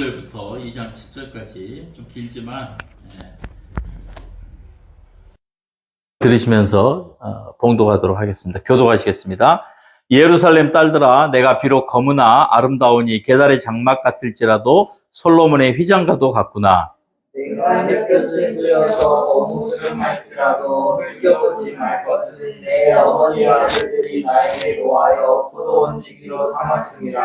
5절부터 2장 7절까지 좀 길지만 들으시면서 봉독하도록 하겠습니다. 교독하시겠습니다. 예루살렘 딸들아, 내가 비록 검으나 아름다우니 계달의 장막 같을지라도 솔로몬의 휘장과도 같구나. 내가 햇볕을 쬐어서 어묵을 할지라도 흘겨보지 말 것은 내 어머니와 아들들이 나에게 노하여 포도원 지기로 삼았음이라.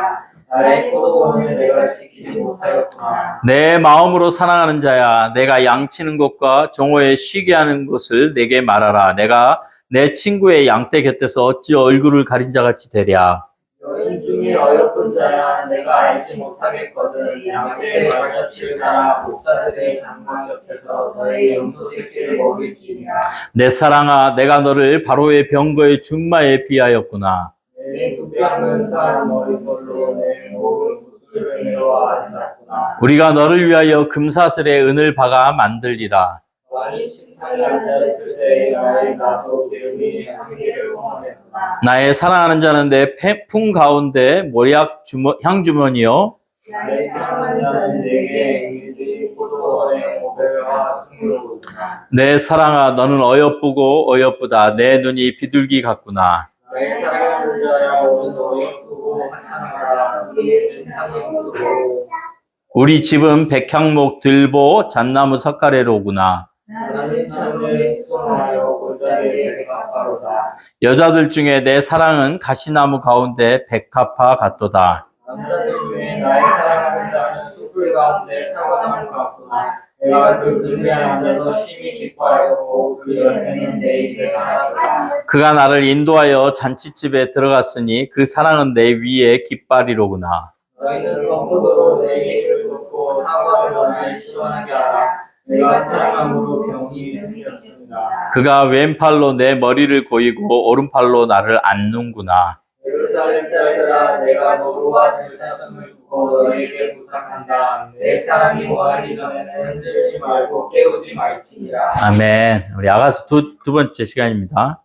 나의 포도원을 내가 지키지 못하였구나. 내 마음으로 사랑하는 자야, 내가 양치는 곳과 정오에 쉬게 하는 곳을 내게 말하라. 내가 내 친구의 양떼 곁에서 어찌 얼굴을 가린 자같이 되랴. 너희 중에 어여쁜 자야, 내가 알지 못하겠거든. 양떼의 발자취를 따라 목자들의 장막 옆에서 너의 염소 새끼를 먹일지니라. 내 사랑아, 내가 너를 바로의 병거의 준마에 비하였구나. 내 두 뺨은 다른 머리털로 내 목은 구슬을 메워 아름답구나. 우리가 너를 위하여 금사슬에 은을 박아 만들리라. 왕이 침상에 앉아있을 때 나도 배움이 함께를 원했구나. 나의 사랑하는 자는 내 품 가운데 모략 향주머니요. 나의 사랑하는 자는 내게 일들이 포도원의 모별과 승로구나. 내 사랑아, 너는 어여쁘고 어여쁘다. 내 눈이 비둘기 같구나. 나의 사랑하는 자야, 너는 어여쁘고 하찮아다. 우리의 침상이 묻고 우리 집은 백향목, 들보, 잣나무 석가래로구나. 나는 창을 숙성하여 골짜기에 백합화로다. 여자들 중에 내 사랑은 가시나무 가운데 백합화 같도다. 남자들 중에 나의 사랑하는 자는 숲을 가운데 사과나무 같구나. 내가 그 그늘에 앉아서 심히 기뻐하였고 그 열매는 내 입에 하나도다. 그가 나를 인도하여 잔치집에 들어갔으니 그 사랑은 내 위에 깃발이로구나. 너희는 겉포도로 내 입을 덮고 사과를 너를 시원하게 하라. 내가 사랑함으로 병이 생겼습니다. 그가 왼팔로 내 머리를 고이고 오른팔로 나를 안는구나. 예루살렘 딸들아, 내가 너로와 들사슴을 두고 너희에게 부탁한다. 내 사랑이 뭐하기 전에는 흔들지 말고 깨우지 말지니라. 아멘. 우리 아가서 두 번째 시간입니다.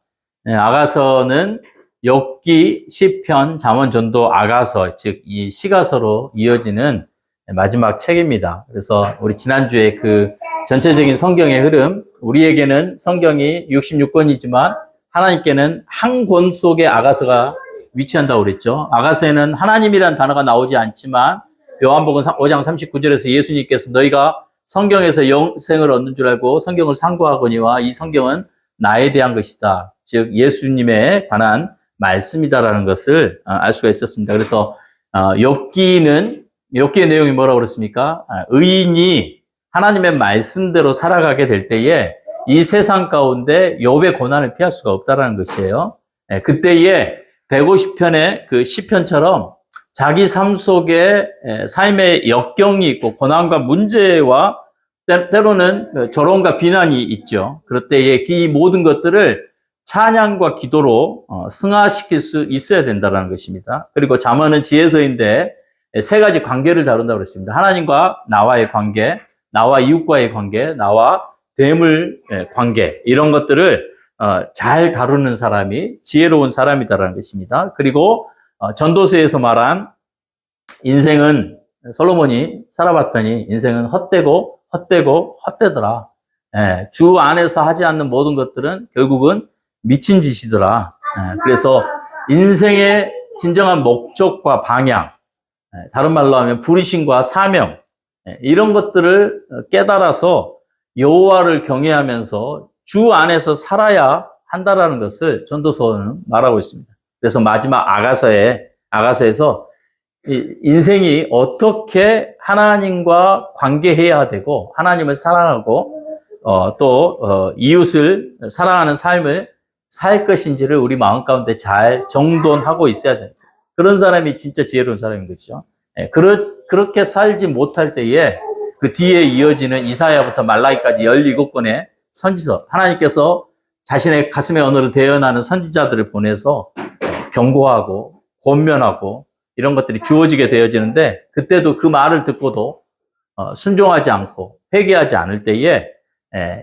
아가서는 욥기, 시편, 잠언, 전도, 아가서, 즉 이 시가서로 이어지는 마지막 책입니다. 그래서 우리 지난주에 그 전체적인 성경의 흐름, 우리에게는 성경이 66권이지만 하나님께는 한 권 속에 아가서가 위치한다고 그랬죠. 아가서에는 하나님이라는 단어가 나오지 않지만 요한복음 5장 39절에서 예수님께서 너희가 성경에서 영생을 얻는 줄 알고 성경을 상고하거니와 이 성경은 나에 대한 것이다. 즉 예수님에 관한 말씀이다라는 것을 알 수가 있었습니다. 그래서 욥기의 내용이 뭐라고 그랬습니까? 의인이 하나님의 말씀대로 살아가게 될 때에 이 세상 가운데 욥의 고난을 피할 수가 없다라는 것이에요. 그때에 150편의 그 시편처럼 자기 삶 속에 삶의 역경이 있고 고난과 문제와 때로는 조롱과 비난이 있죠. 그럴 때에 이 모든 것들을 찬양과 기도로 승화시킬 수 있어야 된다는 것입니다. 그리고 잠언은 지혜서인데 세 가지 관계를 다룬다고 그랬습니다. 하나님과 나와의 관계, 나와 이웃과의 관계, 나와 대물 관계, 이런 것들을 잘 다루는 사람이 지혜로운 사람이다라는 것입니다. 그리고 전도서에서 말한 인생은 솔로몬이 살아봤더니 인생은 헛되더라. 주 안에서 하지 않는 모든 것들은 결국은 미친 짓이더라. 그래서 인생의 진정한 목적과 방향, 다른 말로 하면 부르심과 사명, 이런 것들을 깨달아서 여호와를 경외하면서 주 안에서 살아야 한다라는 것을 전도서는 말하고 있습니다. 그래서 마지막 아가서에서 인생이 어떻게 하나님과 관계해야 되고 하나님을 사랑하고 또 이웃을 사랑하는 삶을 살 것인지를 우리 마음 가운데 잘 정돈하고 있어야 됩니다. 그런 사람이 진짜 지혜로운 사람인 것이죠. 그렇게 살지 못할 때에 그 뒤에 이어지는 이사야부터 말라기까지 17권의 선지서, 하나님께서 자신의 가슴의 언어로 대언하는 선지자들을 보내서 경고하고 권면하고 이런 것들이 주어지게 되어지는데 그때도 그 말을 듣고도 순종하지 않고 회개하지 않을 때에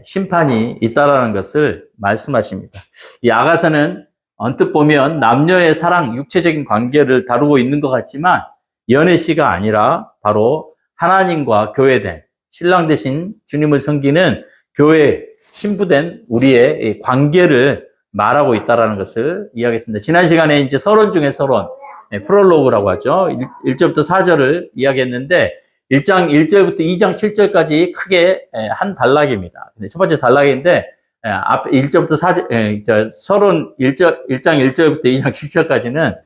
심판이 있다라는 것을 말씀하십니다. 이 아가서는 언뜻 보면 남녀의 사랑, 육체적인 관계를 다루고 있는 것 같지만 연애시가 아니라 바로 하나님과 교회된 신랑 대신 주님을 섬기는 교회 신부된 우리의 이 관계를 말하고 있다라는 것을 이야기했습니다. 지난 시간에 이제 서론 중에 서론, 프롤로그라고 하죠. 1절부터 4절을 이야기했는데 1장 1절부터 2장 7절까지 크게 한 단락입니다. 첫 번째 단락인데 앞 1절부터 4절, 서론 1장 1절부터 2장 7절까지는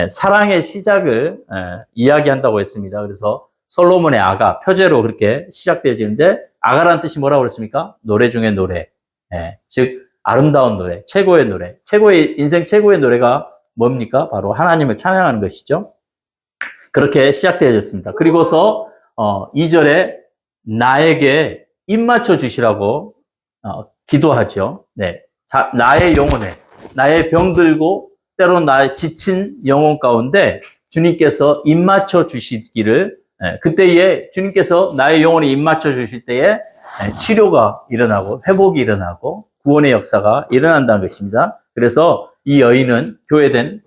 사랑의 시작을 이야기한다고 했습니다. 그래서 솔로몬의 아가, 표제로 그렇게 시작되어지는데 아가라는 뜻이 뭐라고 그랬습니까? 노래 중에 노래. 즉 아름다운 노래, 최고의 노래. 인생 최고의 노래가 뭡니까? 바로 하나님을 찬양하는 것이죠. 그렇게 시작되어졌습니다. 그리고서 2절에 나에게 입 맞춰 주시라고 기도하죠. 네. 자, 나의 영혼에, 나의 병들고 때로 나의 지친 영혼 가운데 주님께서 입 맞춰 주시기를, 그때에 주님께서 나의 영혼에 입 맞춰 주실 때에 치료가 일어나고 회복이 일어나고 구원의 역사가 일어난다는 것입니다. 그래서 이 여인은, 교회된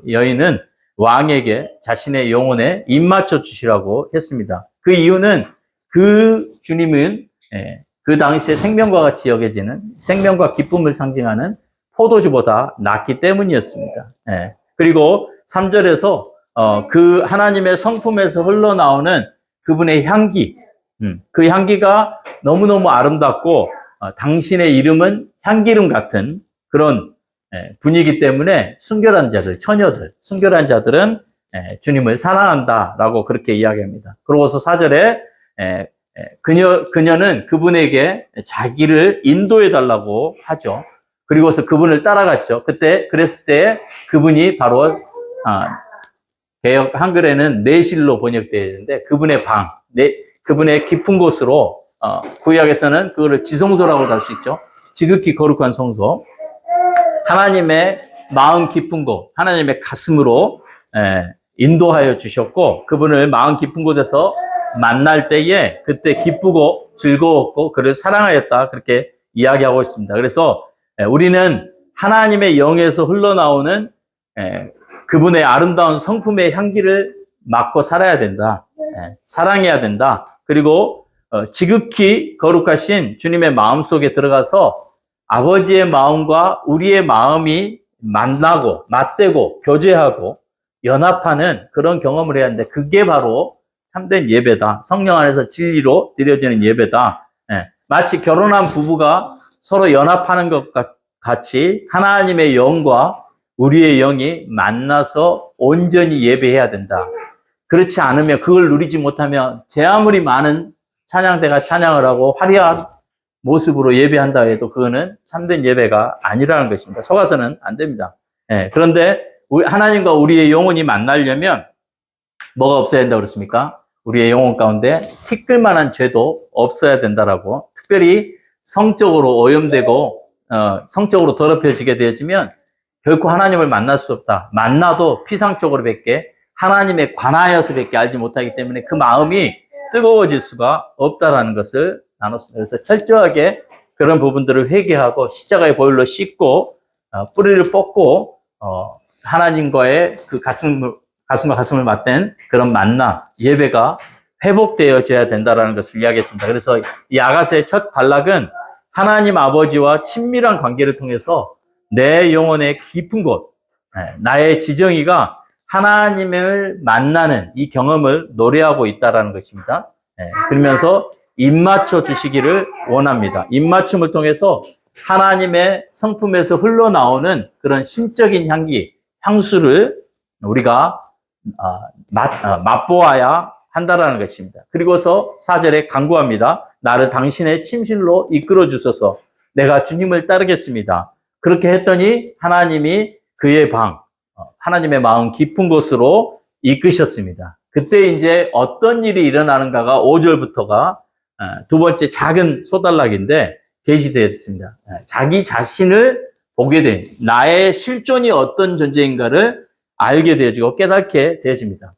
여인은 왕에게 자신의 영혼에 입 맞춰 주시라고 했습니다. 그 이유는 그 주님은 그 당시에 생명과 같이 여겨지는 생명과 기쁨을 상징하는 포도주보다 낫기 때문이었습니다. 그리고 3절에서 그 하나님의 성품에서 흘러나오는 그분의 향기, 그 향기가 너무너무 아름답고 당신의 이름은 향기름 같은 그런 분위기 때문에 순결한 자들, 처녀들, 순결한 자들은 주님을 사랑한다라고 그렇게 이야기합니다. 그러고서 4절에 그녀는 그분에게 자기를 인도해 달라고 하죠. 그리고서 그분을 따라갔죠. 그랬을 때 그분이 바로 개역 한글에는 내실로 번역되어 있는데 그분의 방, 그분의 깊은 곳으로 구약에서는 그거를 지성소라고도 할 수 있죠. 지극히 거룩한 성소. 하나님의 마음 깊은 곳, 하나님의 가슴으로 인도하여 주셨고 그분을 마음 깊은 곳에서 만날 때에 그때 기쁘고 즐거웠고 그를 사랑하였다 그렇게 이야기하고 있습니다. 그래서 우리는 하나님의 영에서 흘러나오는 그분의 아름다운 성품의 향기를 맡고 살아야 된다. 사랑해야 된다. 그리고 지극히 거룩하신 주님의 마음속에 들어가서 아버지의 마음과 우리의 마음이 만나고 맞대고 교제하고 연합하는 그런 경험을 해야 하는데 그게 바로 참된 예배다. 성령 안에서 진리로 드려지는 예배다. 마치 결혼한 부부가 서로 연합하는 것 같이 하나님의 영과 우리의 영이 만나서 온전히 예배해야 된다. 그렇지 않으면 그걸 누리지 못하면 제 아무리 많은 찬양대가 찬양을 하고 화려한 모습으로 예배한다 해도 그거는 참된 예배가 아니라는 것입니다. 속아서는 안 됩니다. 그런데 하나님과 우리의 영혼이 만나려면 뭐가 없어야 된다고 그랬습니까? 우리의 영혼 가운데 티끌만한 죄도 없어야 된다라고. 특별히 성적으로 오염되고 성적으로 더럽혀지게 되어지면 결코 하나님을 만날 수 없다. 만나도 피상적으로 밖에 하나님에 관하여서밖에 알지 못하기 때문에 그 마음이 뜨거워질 수가 없다라는 것을 나눴습니다. 그래서 철저하게 그런 부분들을 회개하고 십자가의 보혈로 씻고 뿌리를 뽑고 하나님과의 그 가슴과 가슴을 맞댄 그런 만남, 예배가 회복되어져야 된다라는 것을 이야기했습니다. 그래서 이 아가서의 첫 단락은 하나님 아버지와 친밀한 관계를 통해서 내 영혼의 깊은 곳, 나의 지정이가 하나님을 만나는 이 경험을 노래하고 있다라는 것입니다. 그러면서 입맞춰 주시기를 원합니다. 입맞춤을 통해서 하나님의 성품에서 흘러나오는 그런 신적인 향기, 향수를 우리가 맛보아야 한다라는 것입니다. 그리고서 4절에 간구합니다. 나를 당신의 침실로 이끌어 주소서. 내가 주님을 따르겠습니다. 그렇게 했더니 하나님이 그의 방, 하나님의 마음 깊은 곳으로 이끄셨습니다. 그때 이제 어떤 일이 일어나는가가 5절부터가 두 번째 작은 소단락인데 게시되었습니다. 자기 자신을 보게 된 나의 실존이 어떤 존재인가를 알게 되어지고 깨닫게 되어집니다.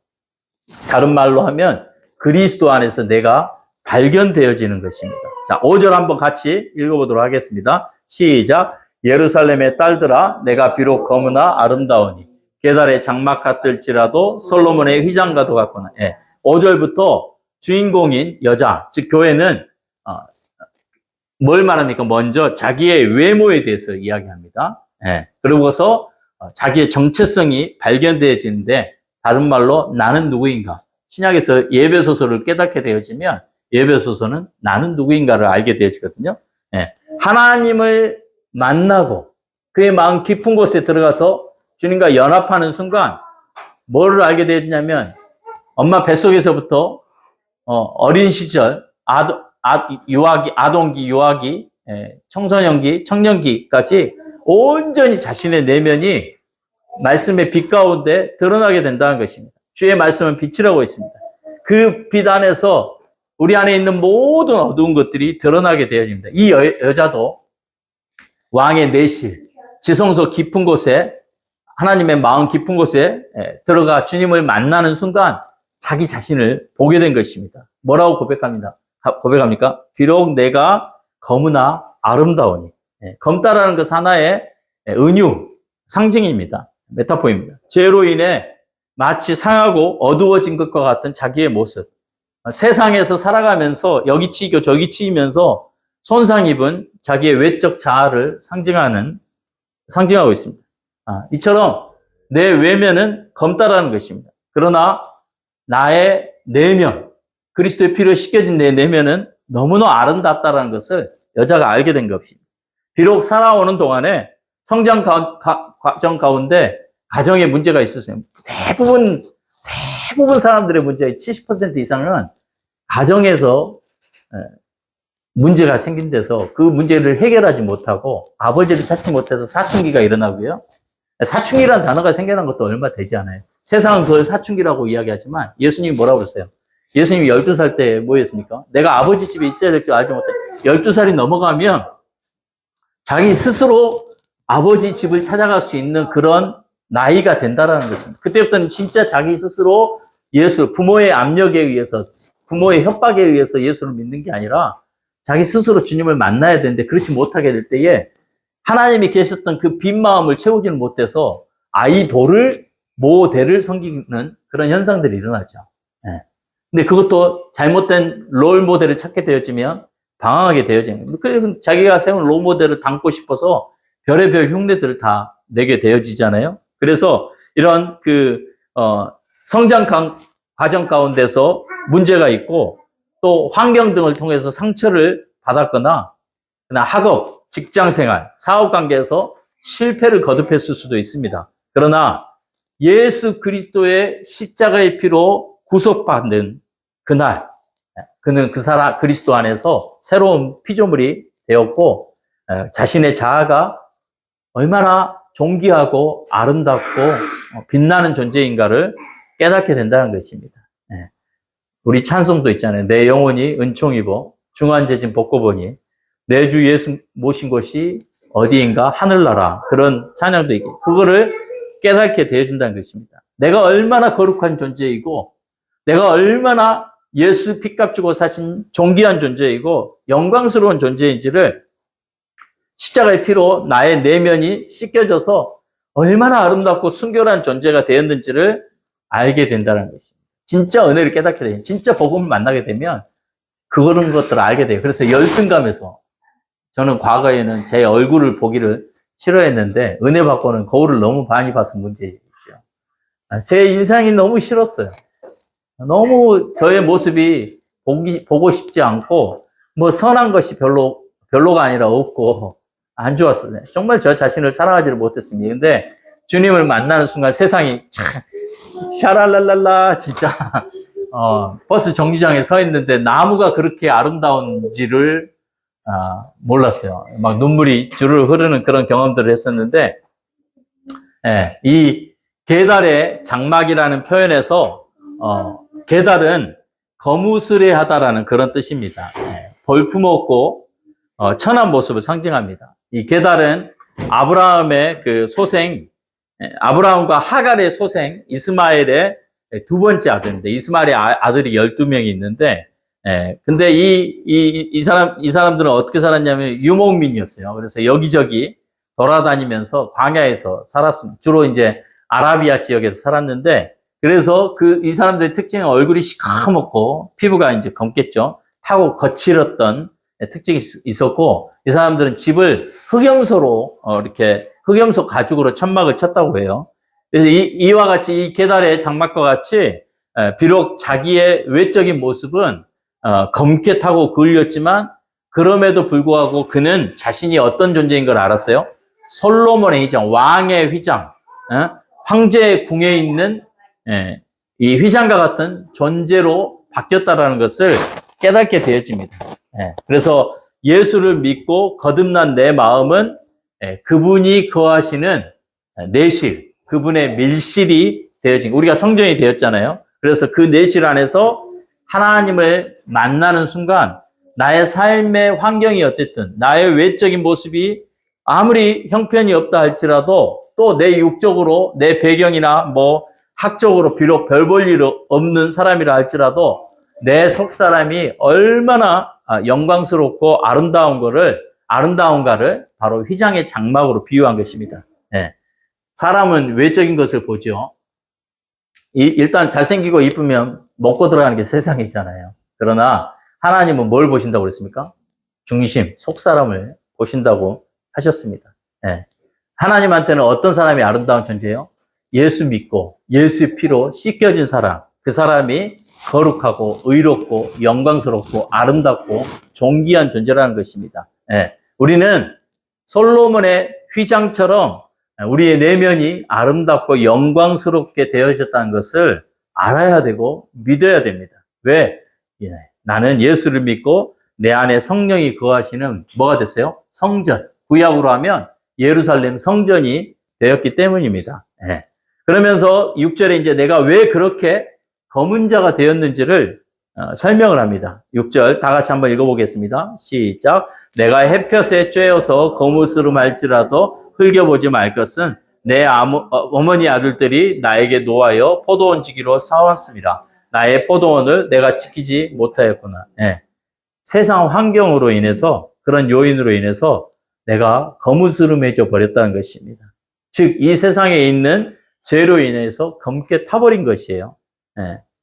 다른 말로 하면 그리스도 안에서 내가 발견되어지는 것입니다. 자, 5절 한번 같이 읽어보도록 하겠습니다. 시작. 예루살렘의 딸들아 내가 비록 검으나 아름다우니 계달의 장막 같을지라도 솔로몬의 휘장과도 같구나. 5절부터 주인공인 여자, 즉 교회는 뭘 말합니까? 먼저 자기의 외모에 대해서 이야기합니다. 예. 그러고서 자기의 정체성이 발견되어지는데, 다른 말로 나는 누구인가? 신약에서 예배소서를 깨닫게 되어지면 예배소서는 나는 누구인가를 알게 되어지거든요. 예. 하나님을 만나고 그의 마음 깊은 곳에 들어가서 주님과 연합하는 순간 뭐를 알게 되었냐면, 엄마 뱃속에서부터 어린 시절 아동기, 유아기, 청소년기, 청년기까지 온전히 자신의 내면이 말씀의 빛 가운데 드러나게 된다는 것입니다. 주의 말씀은 빛이라고 있습니다. 그 빛 안에서 우리 안에 있는 모든 어두운 것들이 드러나게 되어집니다. 이 여자도 왕의 내실, 지성소 깊은 곳에, 하나님의 마음 깊은 곳에 들어가 주님을 만나는 순간 자기 자신을 보게 된 것입니다. 뭐라고 고백합니까? 비록 내가 검으나 아름다우니. 검다라는 것은 하나의 은유, 상징입니다. 메타포입니다. 죄로 인해 마치 상하고 어두워진 것과 같은 자기의 모습. 세상에서 살아가면서 여기 치이고 저기 치이면서 손상 입은 자기의 외적 자아를 상징하고 있습니다. 이처럼 내 외면은 검다라는 것입니다. 그러나 나의 내면, 그리스도의 피로 씻겨진 내 내면은 너무나 아름답다라는 것을 여자가 알게 된 것입니다. 비록 살아오는 동안에 성장 과정 가운데 가정에 문제가 있었어요. 대부분 사람들의 문제의 70% 이상은 가정에서 문제가 생긴 데서 그 문제를 해결하지 못하고 아버지를 찾지 못해서 사춘기가 일어나고요. 사춘기라는 단어가 생겨난 것도 얼마 되지 않아요. 세상은 그걸 사춘기라고 이야기하지만 예수님이 뭐라고 그랬어요? 예수님이 12살 때 뭐 했습니까? 내가 아버지 집에 있어야 될 줄 알지 못해. 12살이 넘어가면 자기 스스로 아버지 집을 찾아갈 수 있는 그런 나이가 된다라는 것입니다. 그때부터는 진짜 자기 스스로 부모의 압력에 의해서, 부모의 협박에 의해서 예수를 믿는 게 아니라 자기 스스로 주님을 만나야 되는데 그렇지 못하게 될 때에 하나님이 계셨던 그 빈 마음을 채우지는 못해서 모델을 섬기는 그런 현상들이 일어나죠. 근데 그것도 잘못된 롤 모델을 찾게 되어지면 방황하게 되어지는 거예요. 자기가 세운 롤 모델을 닮고 싶어서 별의별 흉내들을 다 내게 되어지잖아요. 그래서 이런 성장 과정 가운데서 문제가 있고 또 환경 등을 통해서 상처를 받았거나 학업, 직장생활, 사업관계에서 실패를 거듭했을 수도 있습니다. 그러나 예수 그리스도의 십자가의 피로 구속받는 그날, 그는 그리스도 안에서 새로운 피조물이 되었고 자신의 자아가 얼마나 존귀하고 아름답고 빛나는 존재인가를 깨닫게 된다는 것입니다. 우리 찬송도 있잖아요. 내 영혼이 은총 입어 중환제진 벗고 보니 내 주 예수 모신 곳이 어디인가 하늘나라. 그런 찬양도 있고 그거를 깨닫게 되어준다는 것입니다. 내가 얼마나 거룩한 존재이고 내가 얼마나 예수 핏값 주고 사신 존귀한 존재이고 영광스러운 존재인지를 십자가의 피로 나의 내면이 씻겨져서 얼마나 아름답고 순결한 존재가 되었는지를 알게 된다는 것입니다. 진짜 은혜를 깨닫게 되면, 진짜 복음을 만나게 되면 그런 것들을 알게 돼요. 그래서 열등감에서 저는 과거에는 제 얼굴을 보기를 싫어했는데 은혜 받고는 거울을 너무 많이 봐서 문제죠. 제 인상이 너무 싫었어요. 너무 저의 모습이 보고 싶지 않고 뭐 선한 것이 별로가 아니라 없고 안 좋았어요. 정말 저 자신을 사랑하지를 못했습니다. 근데 주님을 만나는 순간 세상이 참 샤랄랄랄라 진짜 버스 정류장에 서 있는데 나무가 그렇게 아름다운지를 몰랐어요. 막 눈물이 주르르 흐르는 그런 경험들을 했었는데 이 게달의 장막이라는 표현에서 게달은 거무스레하다라는 그런 뜻입니다. 볼품없고 천한 모습을 상징합니다. 이 게달은 아브라함의 그 소생, 아브라함과 하갈의 소생 이스마엘의 두 번째 아들인데 이스마엘의 아들이 12명이 있는데 근데 이 사람들은 어떻게 살았냐면 유목민이었어요. 그래서 여기저기 돌아다니면서 광야에서 살았습니다. 주로 이제 아라비아 지역에서 살았는데 그래서 이 사람들의 특징은 얼굴이 시커멓고 피부가 이제 검겠죠. 타고 거칠었던 특징이 있었고, 이 사람들은 집을 흑염소로 이렇게 흑염소 가죽으로 천막을 쳤다고 해요. 그래서 이와 같이 이 계달의 장막과 같이 비록 자기의 외적인 모습은 검게 타고 그을렸지만 그럼에도 불구하고 그는 자신이 어떤 존재인 걸 알았어요. 솔로몬의 휘장, 왕의 휘장, 황제의 궁에 있는 이 휘장과 같은 존재로 바뀌었다라는 것을 깨닫게 되어집니다. 그래서 예수를 믿고 거듭난 내 마음은 그분이 거하시는 내실, 그분의 밀실이 되어진, 우리가 성전이 되었잖아요. 그래서 그 내실 안에서 하나님을 만나는 순간 나의 삶의 환경이 어땠든, 나의 외적인 모습이 아무리 형편이 없다 할지라도 또 내 육적으로 내 배경이나 뭐 학적으로 비록 별 볼 일 없는 사람이라 할지라도 내 속사람이 얼마나 영광스럽고 아름다운가를 바로 휘장의 장막으로 비유한 것입니다. 사람은 외적인 것을 보죠. 일단 잘생기고 이쁘면 먹고 들어가는 게 세상이잖아요. 그러나 하나님은 뭘 보신다고 그랬습니까? 중심, 속사람을 보신다고 하셨습니다. 하나님한테는 어떤 사람이 아름다운 존재예요? 예수 믿고 예수의 피로 씻겨진 사람, 그 사람이 거룩하고 의롭고 영광스럽고 아름답고 존귀한 존재라는 것입니다. 우리는 솔로몬의 휘장처럼 우리의 내면이 아름답고 영광스럽게 되어졌다는 것을 알아야 되고 믿어야 됩니다. 왜? 나는 예수를 믿고 내 안에 성령이 거하시는 뭐가 됐어요? 성전. 구약으로 하면 예루살렘 성전이 되었기 때문입니다. 그러면서 6절에 이제 내가 왜 그렇게 검은 자가 되었는지를 설명을 합니다. 6절 다 같이 한번 읽어보겠습니다. 시작. 내가 햇볕에 쬐어서 거무스름할지라도 흘겨보지 말 것은 내 어머니 아들들이 나에게 노하여 포도원 지기로 사왔습니다. 나의 포도원을 내가 지키지 못하였구나. 세상 환경으로 인해서, 그런 요인으로 인해서 내가 거무스름해져 버렸다는 것입니다. 즉, 이 세상에 있는 죄로 인해서 검게 타버린 것이에요.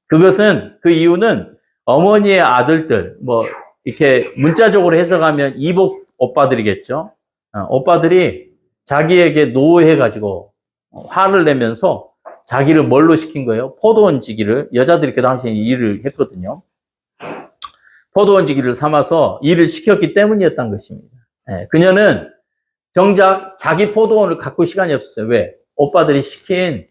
그것은, 그 이유는 어머니의 아들들, 뭐, 이렇게 문자적으로 해석하면 이복 오빠들이겠죠. 오빠들이 자기에게 노해가지고 화를 내면서 자기를 뭘로 시킨 거예요? 포도원 지기를, 여자들이 그 당시에 일을 했거든요. 포도원 지기를 삼아서 일을 시켰기 때문이었던 것입니다. 그녀는 정작 자기 포도원을 가꿀 시간이 없었어요. 왜? 오빠들이 시킨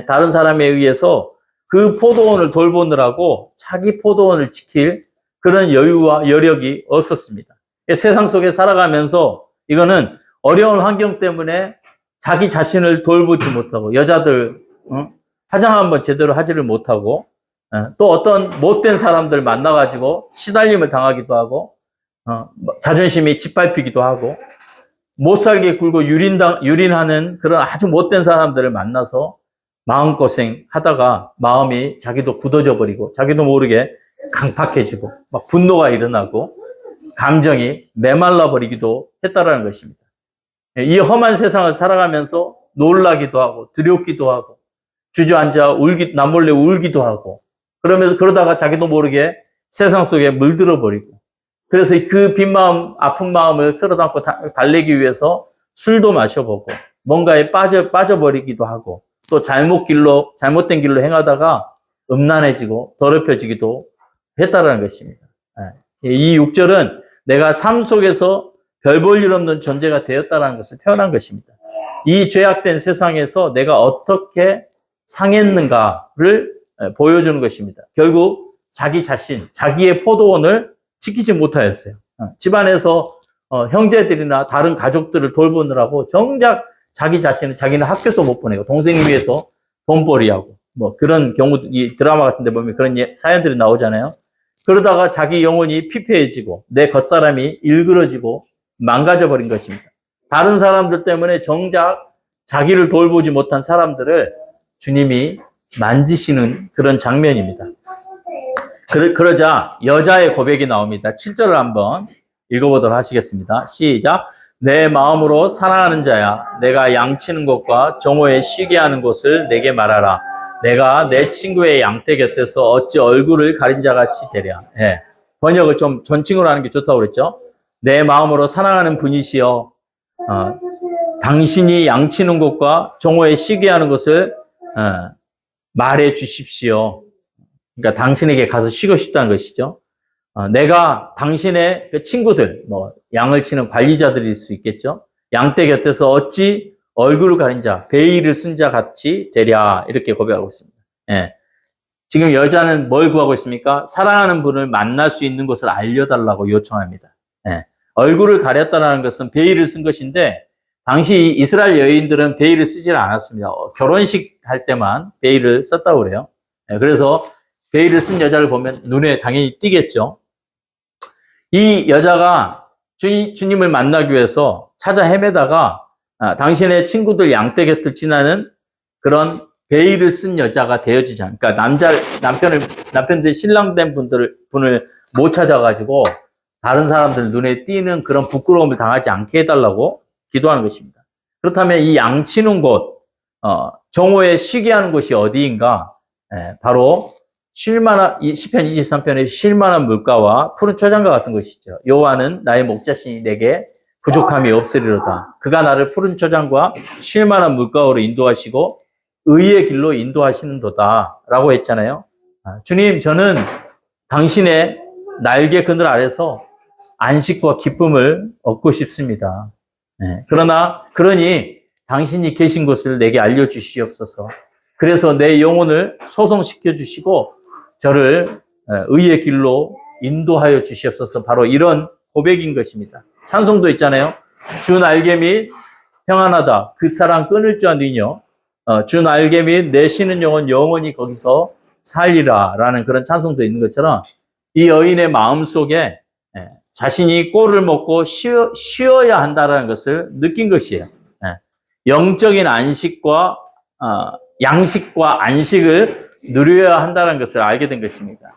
다른 사람에 의해서 그 포도원을 돌보느라고 자기 포도원을 지킬 그런 여유와 여력이 없었습니다. 세상 속에 살아가면서 이거는 어려운 환경 때문에 자기 자신을 돌보지 못하고, 여자들 화장 한번 제대로 하지를 못하고, 또 어떤 못된 사람들 만나가지고 시달림을 당하기도 하고, 자존심이 짓밟히기도 하고, 못살게 굴고 유린하는 그런 아주 못된 사람들을 만나서 마음고생 하다가 마음이 자기도 굳어져 버리고, 자기도 모르게 강팍해지고, 막 분노가 일어나고, 감정이 메말라 버리기도 했다라는 것입니다. 이 험한 세상을 살아가면서 놀라기도 하고, 두렵기도 하고, 주저앉아 남몰래 울기도 하고, 그러다가 자기도 모르게 세상 속에 물들어 버리고, 그래서 그 빈 마음, 아픈 마음을 쓸어담고 달래기 위해서 술도 마셔보고, 뭔가에 빠져버리기도 하고, 또 잘못된 길로 행하다가 음란해지고 더럽혀지기도 했다라는 것입니다. 이 6절은 내가 삶 속에서 별 볼 일 없는 존재가 되었다라는 것을 표현한 것입니다. 이 죄악된 세상에서 내가 어떻게 상했는가를 보여주는 것입니다. 결국 자기 자신, 자기의 포도원을 지키지 못하였어요. 집안에서 형제들이나 다른 가족들을 돌보느라고 정작 자기 자기는 학교도 못 보내고 동생을 위해서 돈벌이하고, 뭐 그런 경우, 이 드라마 같은 데 보면 그런 사연들이 나오잖아요. 그러다가 자기 영혼이 피폐해지고 내 겉사람이 일그러지고 망가져버린 것입니다. 다른 사람들 때문에 정작 자기를 돌보지 못한 사람들을 주님이 만지시는 그런 장면입니다. 그러자 여자의 고백이 나옵니다. 7절을 한번 읽어보도록 하시겠습니다. 시작. 내 마음으로 사랑하는 자야, 내가 양치는 곳과 정오에 쉬게 하는 곳을 내게 말하라. 내가 내 친구의 양떼 곁에서 어찌 얼굴을 가린 자 같이 되랴. 예. 번역을 좀 존칭으로 하는 게 좋다고 그랬죠. 내 마음으로 사랑하는 분이시여, 당신이 양치는 곳과 종호에 쉬게 하는 것을 말해 주십시오. 그러니까 당신에게 가서 쉬고 싶다는 것이죠. 내가 당신의 그 친구들, 뭐 양을 치는 관리자들일 수 있겠죠. 양떼 곁에서 어찌 얼굴을 가린 자, 베일을 쓴 자 같이 되랴, 이렇게 고백하고 있습니다. 예. 지금 여자는 뭘 구하고 있습니까? 사랑하는 분을 만날 수 있는 것을 알려달라고 요청합니다. 예. 얼굴을 가렸다는 것은 베일을 쓴 것인데, 당시 이스라엘 여인들은 베일을 쓰질 않았습니다. 결혼식 할 때만 베일을 썼다고 그래요. 예. 그래서 베일을 쓴 여자를 보면 눈에 당연히 띄겠죠. 이 여자가 주님을 만나기 위해서 찾아 헤매다가 당신의 친구들 양떼 곁을 지나는 그런 베일을 쓴 여자가 되어지지 않아요. 그러니까 남편들 신랑된 분을 못 찾아가지고 다른 사람들 눈에 띄는 그런 부끄러움을 당하지 않게 해달라고 기도하는 것입니다. 그렇다면 이 양치는 곳, 정오에 쉬게 하는 곳이 어디인가? 바로 쉴만한, 시편 23편의 쉴만한 물가와 푸른 초장과 같은 것이죠. 여호와는 나의 목자시니 내게 부족함이 없으리로다. 그가 나를 푸른 초장과 쉴만한 물가로 인도하시고 의의 길로 인도하시는도다 라고 했잖아요. 주님, 저는 당신의 날개 그늘 아래서 안식과 기쁨을 얻고 싶습니다. 그러니 당신이 계신 곳을 내게 알려주시옵소서. 그래서 내 영혼을 소성시켜 주시고 저를 의의 길로 인도하여 주시옵소서. 바로 이런 고백인 것입니다. 찬송도 있잖아요. 주 날개 및 평안하다. 그 사랑 끊을 줄 아니뇨. 주 날개 및 내 쉬는 영혼 영원히 거기서 살리라 라는 그런 찬송도 있는 것처럼 이 여인의 마음속에 자신이 꼴을 먹고 쉬어야 한다는 것을 느낀 것이에요. 영적인 안식과 양식과 안식을 누려야 한다는 것을 알게 된 것입니다.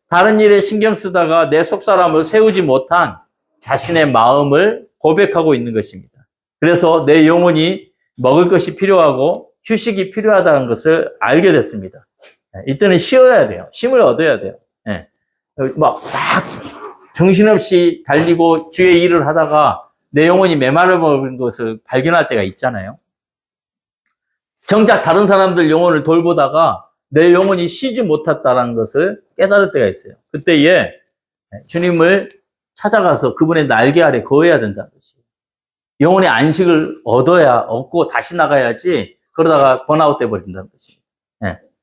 다른 일에 신경 쓰다가 내 속사람을 세우지 못한 자신의 마음을 고백하고 있는 것입니다. 그래서 내 영혼이 먹을 것이 필요하고 휴식이 필요하다는 것을 알게 됐습니다. 이때는 쉬어야 돼요. 쉼을 얻어야 돼요. 막 정신없이 달리고 주의 일을 하다가 내 영혼이 메마를 먹은 것을 발견할 때가 있잖아요. 정작 다른 사람들 영혼을 돌보다가 내 영혼이 쉬지 못했다는 것을 깨달을 때가 있어요. 그때에 주님을 찾아가서 그분의 날개 아래 거해야 된다는 것이에요. 영혼의 안식을 얻고 다시 나가야지 그러다가 번아웃 돼버린다는 것입니다.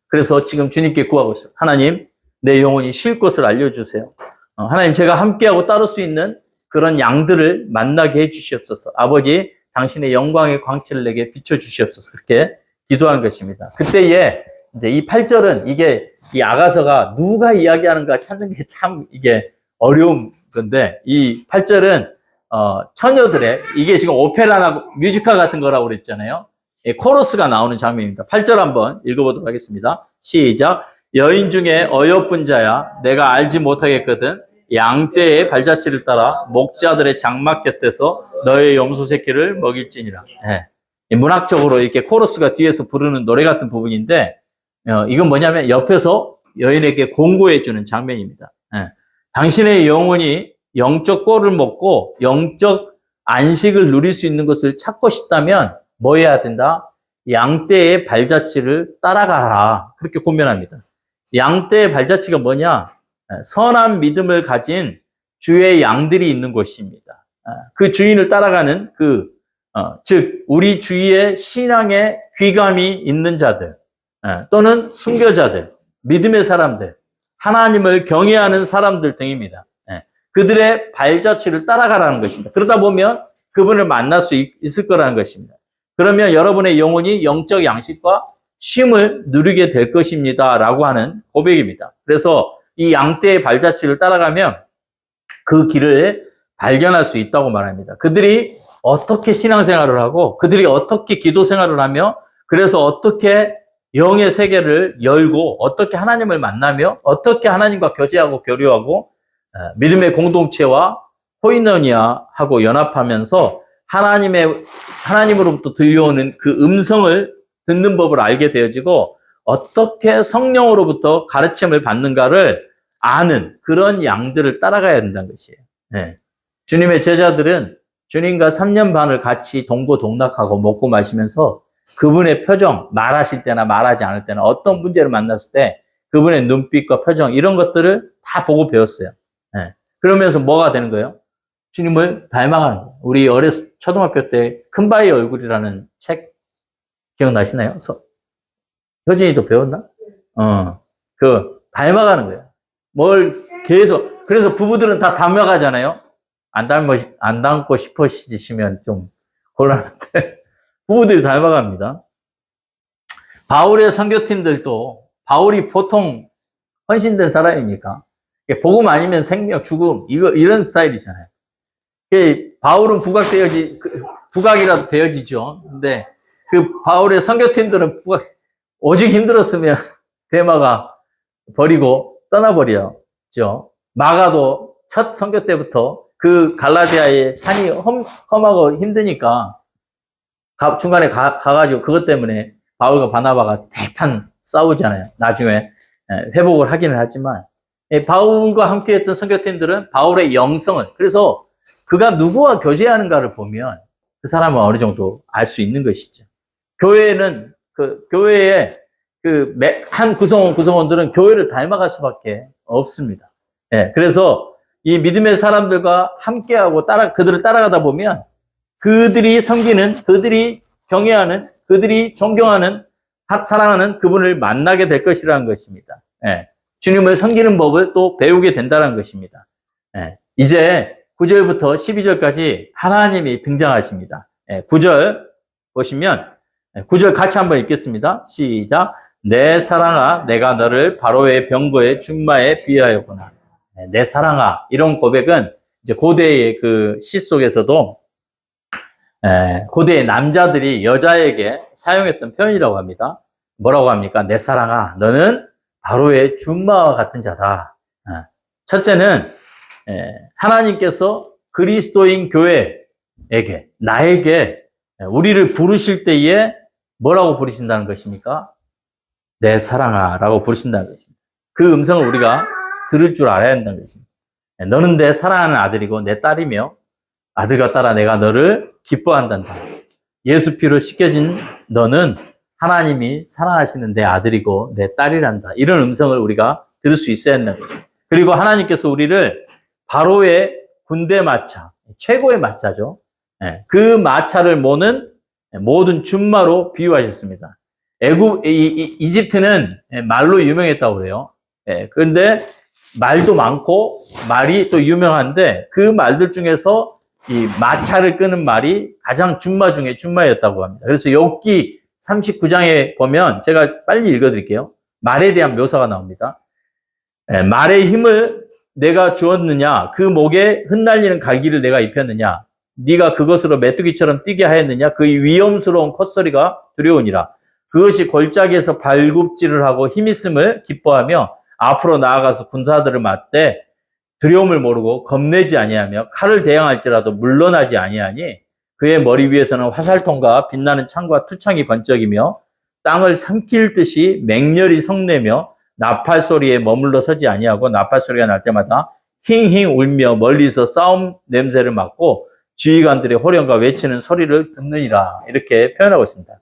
그래서 지금 주님께 구하고 있어요. 하나님, 내 영혼이 쉴 곳을 알려주세요. 하나님, 제가 함께하고 따를 수 있는 그런 양들을 만나게 해주시옵소서. 아버지, 당신의 영광의 광채를 내게 비춰주시옵소서. 그렇게 기도하는 것입니다. 그때에 이제 이 8절은 이 아가서가 누가 이야기하는가 찾는 게 참 이게 어려운 건데, 이 8절은 처녀들의, 이게 지금 오페라나 뮤지컬 같은 거라고 그랬잖아요. 코러스가 나오는 장면입니다. 8절 한번 읽어보도록 하겠습니다. 시작. 여인 중에 어여쁜 자야, 내가 알지 못하겠거든. 양떼의 발자취를 따라 목자들의 장막 곁에서 너의 염소 새끼를 먹일지니라. 문학적으로 이렇게 코러스가 뒤에서 부르는 노래 같은 부분인데, 이건 뭐냐면 옆에서 여인에게 공고해주는 장면입니다. 당신의 영혼이 영적 꼴을 먹고 영적 안식을 누릴 수 있는 것을 찾고 싶다면 뭐 해야 된다? 양떼의 발자취를 따라가라. 그렇게 고면합니다. 양떼의 발자취가 뭐냐? 선한 믿음을 가진 주의 양들이 있는 곳입니다. 그 주인을 따라가는 즉 우리 주위에 신앙의 귀감이 있는 자들 또는 순교자들, 믿음의 사람들, 하나님을 경외하는 사람들 등입니다. 그들의 발자취를 따라가라는 것입니다. 그러다 보면 그분을 만날 수 있을 거라는 것입니다. 그러면 여러분의 영혼이 영적 양식과 쉼을 누리게 될 것입니다. 라고 하는 고백입니다. 그래서 이 양떼의 발자취를 따라가면 그 길을 발견할 수 있다고 말합니다. 그들이 어떻게 신앙생활을 하고 그들이 어떻게 기도생활을 하며 그래서 어떻게 영의 세계를 열고 어떻게 하나님을 만나며 어떻게 하나님과 교제하고 교류하고 믿음의 공동체와 코이노니아하고 연합하면서 하나님으로부터 들려오는 그 음성을 듣는 법을 알게 되어지고 어떻게 성령으로부터 가르침을 받는가를 아는 그런 양들을 따라가야 된다는 것이에요. 예. 주님의 제자들은 주님과 3년 반을 같이 동고동락하고 먹고 마시면서 그분의 표정, 말하실 때나 말하지 않을 때나 어떤 문제를 만났을 때 그분의 눈빛과 표정 이런 것들을 다 보고 배웠어요. 예. 그러면서 뭐가 되는 거예요? 주님을 닮아가는 거예요. 우리 초등학교 때 큰바위 얼굴이라는 책 기억나시나요? 효진이도 배웠나? 닮아가는 거예요. 뭘 계속, 그래서 부부들은 다 닮아가잖아요? 안 닮고 싶으시면 좀 곤란한데, 부부들이 닮아갑니다. 바울의 선교팀들도, 바울이 보통 헌신된 사람입니까? 복음 아니면 생명, 죽음, 이런 스타일이잖아요. 바울은 부각이라도 되어지죠. 근데 그 바울의 선교팀들은 오직 힘들었으면 데마가 버리고 떠나버렸죠. 마가도 첫 선교 때부터 그 갈라디아의 산이 험하고 힘드니까 중간에 가가지고 그것 때문에 바울과 바나바가 대판 싸우잖아요. 나중에 회복을 하기는 하지만 바울과 함께 했던 선교팀들은 바울의 영성을, 그래서 그가 누구와 교제하는가를 보면 그 사람은 어느 정도 알 수 있는 것이죠. 교회는 교회의 한 구성원들은 교회를 닮아갈 수밖에 없습니다. 예, 그래서 이 믿음의 사람들과 함께하고 그들을 따라가다 보면 그들이 섬기는, 그들이 경외하는, 그들이 존경하는, 사랑하는 그분을 만나게 될 것이라는 것입니다. 예, 주님을 섬기는 법을 또 배우게 된다는 것입니다. 예, 이제 9절부터 12절까지 하나님이 등장하십니다. 예, 9절 보시면 9절 같이 한번 읽겠습니다. 시작. 내 사랑아, 내가 너를 바로의 병거의 준마에 비하였구나. 내 사랑아, 이런 고백은 이제 고대의 그 시 속에서도 고대의 남자들이 여자에게 사용했던 표현이라고 합니다. 뭐라고 합니까? 내 사랑아, 너는 바로의 준마와 같은 자다. 첫째는 하나님께서 그리스도인 교회에게, 나에게 우리를 부르실 때에 뭐라고 부르신다는 것입니까? 내 사랑아 라고 부르신다는 것입니다. 그 음성을 우리가 들을 줄 알아야 한다는 것입니다. 너는 내 사랑하는 아들이고 내 딸이며 아들과 딸아 내가 너를 기뻐한단다. 예수 피로 씻겨진 너는 하나님이 사랑하시는 내 아들이고 내 딸이란다. 이런 음성을 우리가 들을 수 있어야 한다는 것입니다. 그리고 하나님께서 우리를 바로의 군대 마차, 최고의 마차죠. 그 마차를 모는 모든 준마로 비유하셨습니다. 이집트는 말로 유명했다고 그래요. 그런데 말도 많고 말이 또 유명한데 그 말들 중에서 이 마차를 끄는 말이 가장 준마 중에 준마였다고 합니다. 그래서 욥기 39장에 보면 제가 빨리 읽어드릴게요. 말에 대한 묘사가 나옵니다. 말의 힘을 내가 주었느냐? 그 목에 흩날리는 갈기를 내가 입혔느냐? 네가 그것으로 메뚜기처럼 뛰게 하였느냐? 그 위험스러운 콧소리가 두려우니라. 그것이 골짜기에서 발굽질을 하고 힘있음을 기뻐하며 앞으로 나아가서 군사들을 맞대 두려움을 모르고 겁내지 아니하며 칼을 대항할지라도 물러나지 아니하니 그의 머리 위에서는 화살통과 빛나는 창과 투창이 번쩍이며 땅을 삼킬 듯이 맹렬히 성내며 나팔 소리에 머물러 서지 아니하고 나팔 소리가 날 때마다 힝힝 울며 멀리서 싸움 냄새를 맡고 지휘관들의 호령과 외치는 소리를 듣느니라. 이렇게 표현하고 있습니다.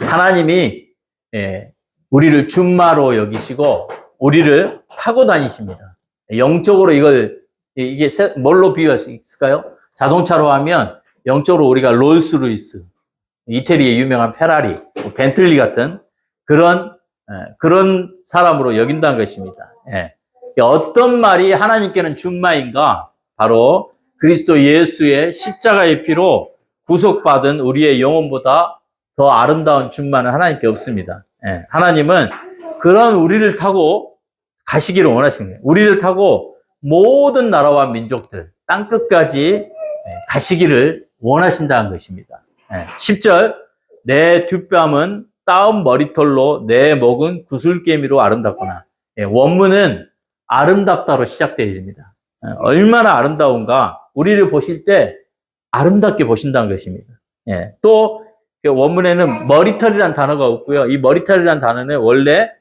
하나님이 우리를 준마로 여기시고 우리를 타고 다니십니다. 영적으로 이게 뭘로 비유할 수 있을까요? 자동차로 하면 영적으로 우리가 롤스로이스, 이태리의 유명한 페라리, 벤틀리 같은 그런 사람으로 여긴다는 것입니다. 어떤 말이 하나님께는 준마인가? 바로 그리스도 예수의 십자가의 피로 구속받은 우리의 영혼보다 더 아름다운 준마는 하나님께 없습니다. 하나님은 그런 우리를 타고 가시기를 원하시는 거예요. 우리를 타고 모든 나라와 민족들, 땅끝까지 가시기를 원하신다는 것입니다. 10절, 내 뒷뺨은 따은 머리털로 내 목은 구슬개미로 아름답구나. 원문은 아름답다로 시작되어 있습니다. 얼마나 아름다운가, 우리를 보실 때 아름답게 보신다는 것입니다. 또 그 원문에는 머리털이라는 단어가 없고요. 이 머리털이라는 단어는 원래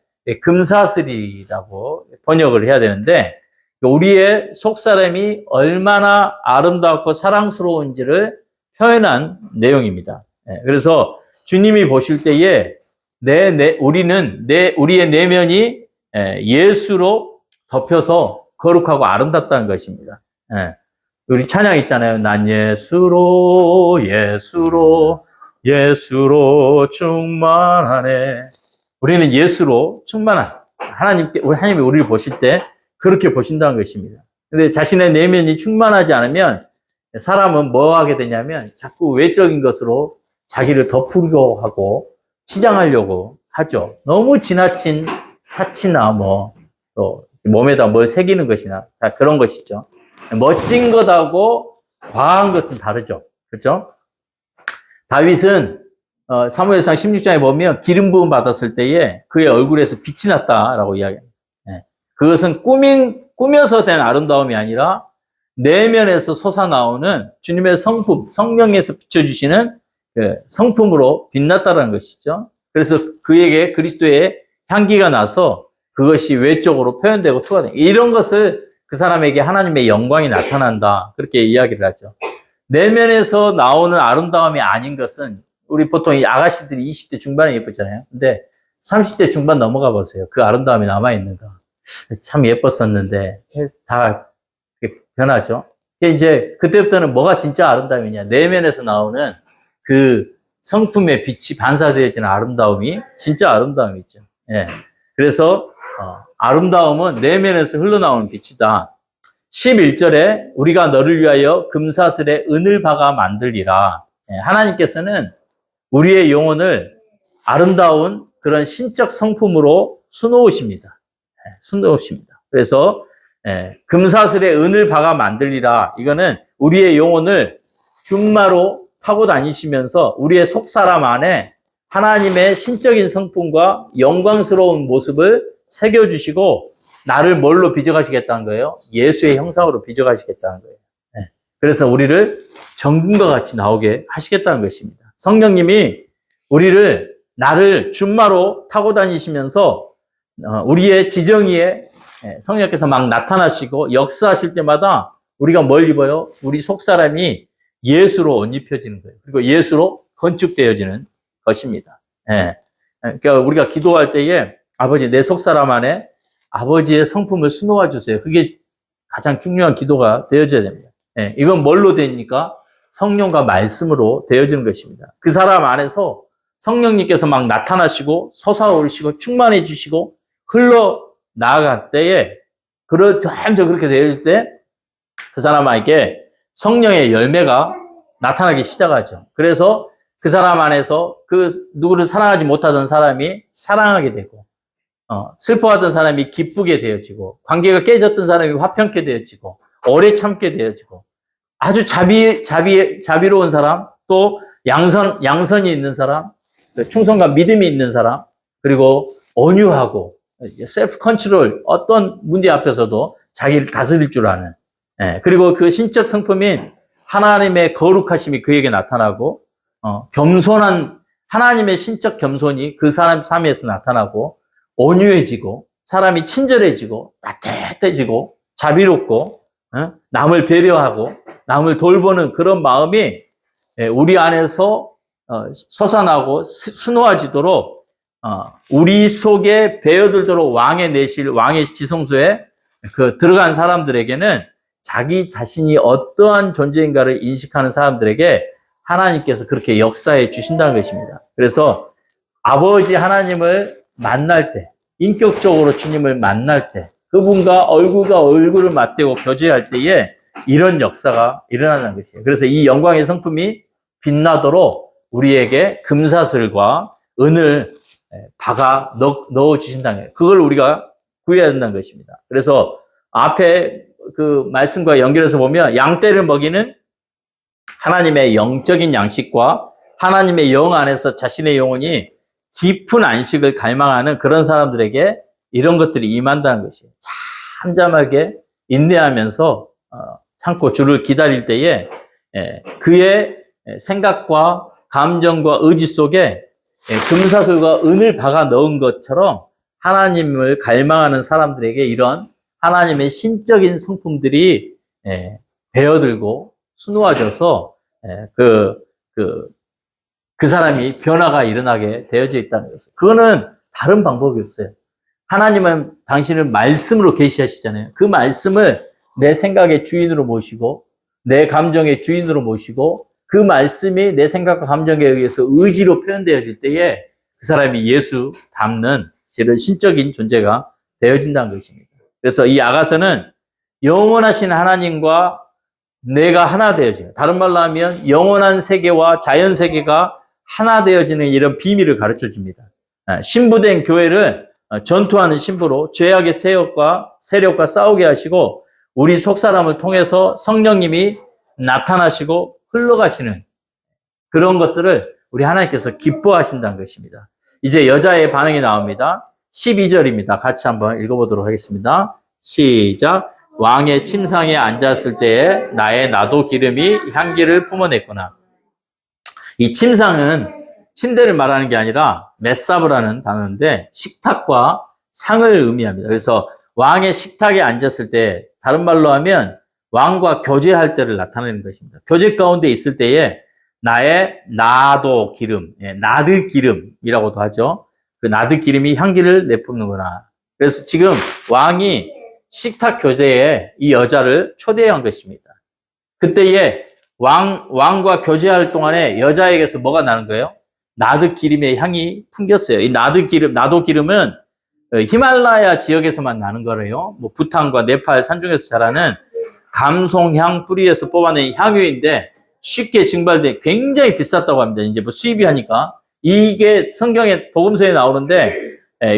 금사슬이라고 번역을 해야 되는데 우리의 속사람이 얼마나 아름답고 사랑스러운지를 표현한 내용입니다. 그래서 주님이 보실 때에 우리의 내면이 예수로 덮여서 거룩하고 아름답다는 것입니다. 우리 찬양 있잖아요. 난 예수로 충만하네. 우리는 예수로 충만한 하나님이 우리를 보실 때 그렇게 보신다는 것입니다. 근데 자신의 내면이 충만하지 않으면 사람은 뭐 하게 되냐면 자꾸 외적인 것으로 자기를 덮으려고 하고 치장하려고 하죠. 너무 지나친 사치나 또 몸에다 뭘 새기는 것이나 다 그런 것이죠. 멋진 것하고 과한 것은 다르죠. 그렇죠? 다윗은 사무엘상 16장에 보면 기름 부음 받았을 때에 그의 얼굴에서 빛이 났다라고 이야기합니다. 그것은 꾸며서 된 아름다움이 아니라 내면에서 솟아나오는 주님의 성품, 성령에서 비춰주시는 성품으로 빛났다는 것이죠. 그래서 그에게 그리스도의 향기가 나서 그것이 외적으로 표현되고 투과되고 이런 것을 그 사람에게 하나님의 영광이 나타난다. 그렇게 이야기를 하죠. 내면에서 나오는 아름다움이 아닌 것은 우리 보통 이 아가씨들이 20대 중반에 예쁘잖아요. 근데 30대 중반 넘어가 보세요. 그 아름다움이 남아있는가. 참 예뻤었는데 다 변하죠. 이제 그때부터는 뭐가 진짜 아름다움이냐. 내면에서 나오는 그 성품의 빛이 반사되어지는 아름다움이 진짜 아름다움이죠. 그래서 아름다움은 내면에서 흘러나오는 빛이다. 11절에 우리가 너를 위하여 금사슬에 은을 박아 만들리라. 하나님께서는 우리의 영혼을 아름다운 그런 신적 성품으로 수놓으십니다. 수놓으십니다. 그래서 금사슬에 은을 박아 만들리라. 이거는 우리의 영혼을 준마로 타고 다니시면서 우리의 속사람 안에 하나님의 신적인 성품과 영광스러운 모습을 새겨주시고 나를 뭘로 빚어가시겠다는 거예요? 예수의 형상으로 빚어가시겠다는 거예요. 그래서 우리를 정금과 같이 나오게 하시겠다는 것입니다. 성령님이 나를 준마로 타고 다니시면서 우리의 지정의에 성령께서 막 나타나시고 역사하실 때마다 우리가 뭘 입어요? 우리 속사람이 예수로 옷 입혀지는 거예요. 그리고 예수로 건축되어지는 것입니다. 그러니까 우리가 기도할 때에 아버지 내 속사람 안에 아버지의 성품을 수놓아 주세요. 그게 가장 중요한 기도가 되어져야 됩니다. 이건 뭘로 되니까 성령과 말씀으로 되어지는 것입니다. 그 사람 안에서 성령님께서 막 나타나시고 솟아오르시고 충만해 주시고 흘러 나아갈 때에 점점 그렇게 되어질 때 그 사람에게 성령의 열매가 나타나기 시작하죠. 그래서 그 사람 안에서 누구를 사랑하지 못하던 사람이 사랑하게 되고 슬퍼하던 사람이 기쁘게 되어지고 관계가 깨졌던 사람이 화평케 되어지고 오래 참게 되어지고 아주 자비로운 사람 또 양선이 있는 사람 충성과 믿음이 있는 사람 그리고 온유하고 셀프 컨트롤 어떤 문제 앞에서도 자기를 다스릴 줄 아는 그리고 그 신적 성품인 하나님의 거룩하심이 그에게 나타나고 겸손한 하나님의 신적 겸손이 그 사람 삶에서 나타나고 온유해지고 사람이 친절해지고 따뜻해지고 자비롭고 남을 배려하고 남을 돌보는 그런 마음이 우리 안에서 솟아나고 수놓아지도록 우리 속에 배어들도록 왕의 지성소에 들어간 사람들에게는 자기 자신이 어떠한 존재인가를 인식하는 사람들에게 하나님께서 그렇게 역사해 주신다는 것입니다. 그래서 아버지 하나님을 만날 때, 인격적으로 주님을 만날 때, 그분과 얼굴과 얼굴을 맞대고 교제할 때에 이런 역사가 일어나는 것이에요. 그래서 이 영광의 성품이 빛나도록 우리에게 금사슬과 은을 박아 넣어 주신다는 거예요. 그걸 우리가 구해야 된다는 것입니다. 그래서 앞에 그 말씀과 연결해서 보면 양떼를 먹이는 하나님의 영적인 양식과 하나님의 영 안에서 자신의 영혼이 깊은 안식을 갈망하는 그런 사람들에게 이런 것들이 임한다는 것이에요. 잠잠하게 인내하면서 참고 주를 기다릴 때에 그의 생각과 감정과 의지 속에 금사슬과 은을 박아 넣은 것처럼 하나님을 갈망하는 사람들에게 이런 하나님의 신적인 성품들이 배어들고 수놓아져서 그 사람이 변화가 일어나게 되어져 있다는 것을. 그거는 다른 방법이 없어요. 하나님은 당신을 말씀으로 계시하시잖아요. 그 말씀을 내 생각의 주인으로 모시고 내 감정의 주인으로 모시고 그 말씀이 내 생각과 감정에 의해서 의지로 표현되어질 때에 그 사람이 예수 닮는 이런 신적인 존재가 되어진다는 것입니다. 그래서 이 아가서는 영원하신 하나님과 내가 하나 되어지는, 다른 말로 하면 영원한 세계와 자연 세계가 하나 되어지는 이런 비밀을 가르쳐 줍니다. 신부된 교회를 전투하는 신부로 죄악의 세력과 싸우게 하시고 우리 속사람을 통해서 성령님이 나타나시고 흘러가시는 그런 것들을 우리 하나님께서 기뻐하신다는 것입니다. 이제 여자의 반응이 나옵니다. 12절입니다. 같이 한번 읽어보도록 하겠습니다. 시작. 왕의 침상에 앉았을 때에 나의 나도 기름이 향기를 품어냈구나. 이 침상은 침대를 말하는 게 아니라 메사브라는 단어인데 식탁과 상을 의미합니다. 그래서 왕의 식탁에 앉았을 때, 다른 말로 하면 왕과 교제할 때를 나타내는 것입니다. 교제 가운데 있을 때에 나의 나도 기름, 나드 기름이라고도 하죠. 그 나드 기름이 향기를 내뿜는구나. 그래서 지금 왕이 식탁 교제에 이 여자를 초대한 것입니다. 그때에 왕과 교제할 동안에 여자에게서 뭐가 나는 거예요? 나드 기름의 향이 풍겼어요. 이 나도 기름은 히말라야 지역에서만 나는 거래요. 뭐 부탄과 네팔 산중에서 자라는 감송향 뿌리에서 뽑아낸 향유인데 쉽게 증발돼 굉장히 비쌌다고 합니다. 이제 뭐 수입이 하니까. 이게 성경에 복음서에 나오는데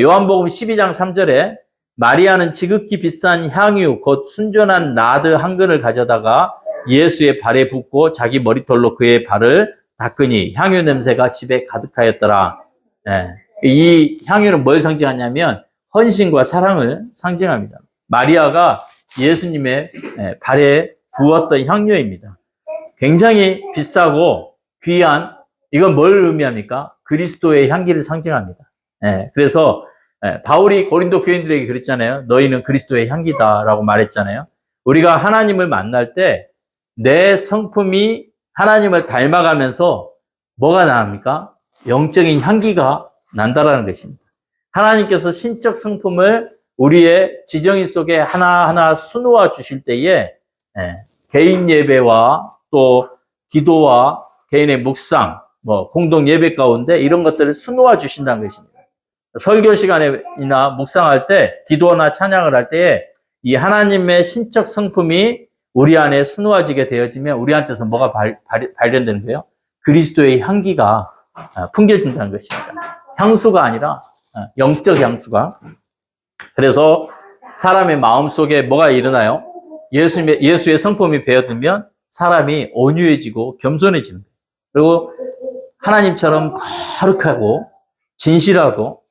요한복음 12장 3절에 마리아는 지극히 비싼 향유 곧 순전한 나드 한 근을 가져다가 예수의 발에 붓고 자기 머리털로 그의 발을 닦으니 향유 냄새가 집에 가득하였더라. 이 향유는 뭘 상징하냐면 헌신과 사랑을 상징합니다. 마리아가 예수님의 발에 부었던 향유입니다. 굉장히 비싸고 귀한, 이건 뭘 의미합니까? 그리스도의 향기를 상징합니다. 그래서 바울이 고린도 교인들에게 그랬잖아요. 너희는 그리스도의 향기다라고 말했잖아요. 우리가 하나님을 만날 때 내 성품이 하나님을 닮아가면서 뭐가 나옵니까? 영적인 향기가 난다라는 것입니다. 하나님께서 신적 성품을 우리의 지정인 속에 하나하나 수놓아 주실 때에 개인 예배와 또 기도와 개인의 묵상, 공동 예배 가운데 이런 것들을 수놓아 주신다는 것입니다. 설교 시간이나 묵상할 때, 기도나 찬양을 할 때에 이 하나님의 신적 성품이 우리 안에 수놓아지게 되어지면 우리한테서 뭐가 발견되는 거예요? 그리스도의 향기가 풍겨진다는 것입니다. 향수가 아니라 영적 향수가. 그래서 사람의 마음 속에 뭐가 일어나요? 예수의 성품이 배어들면 사람이 온유해지고 겸손해지는 거예요. 그리고 하나님처럼 거룩하고 진실하고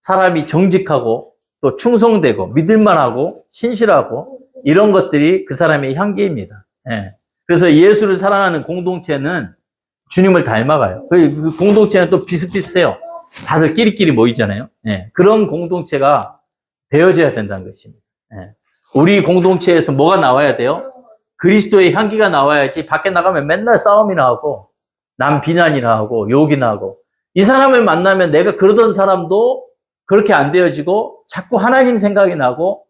사람이 정직하고 또 충성되고 믿을만하고 신실하고 이런 것들이 그 사람의 향기입니다. 그래서 예수를 사랑하는 공동체는 주님을 닮아가요. 그 공동체는 또 비슷비슷해요. 다들 끼리끼리 모이잖아요. 그런 공동체가 되어져야 된다는 것입니다. 우리 공동체에서 뭐가 나와야 돼요? 그리스도의 향기가 나와야지. 밖에 나가면 맨날 싸움이나 하고 남 비난이나 하고 욕이나 하고, 이 사람을 만나면 내가 그러던 사람도 그렇게 안 되어지고 자꾸 하나님 생각이 나고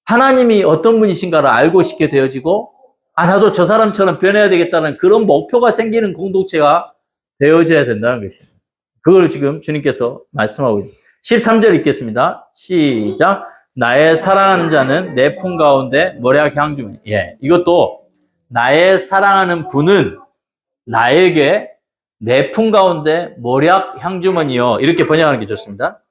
하나님이 어떤 분이신가를 알고 싶게 되어지고, 나도 저 사람처럼 변해야 되겠다는 그런 목표가 생기는 공동체가 되어져야 된다는 것입니다. 그걸 지금 주님께서 말씀하고 있습니다. 13절 읽겠습니다. 시작. 나의 사랑하는 자는 내 품 가운데 모략 향주머니. 이것도 나의 사랑하는 분은 나에게 내 품 가운데 모략 향주머니요. 이렇게 번역하는 게 좋습니다.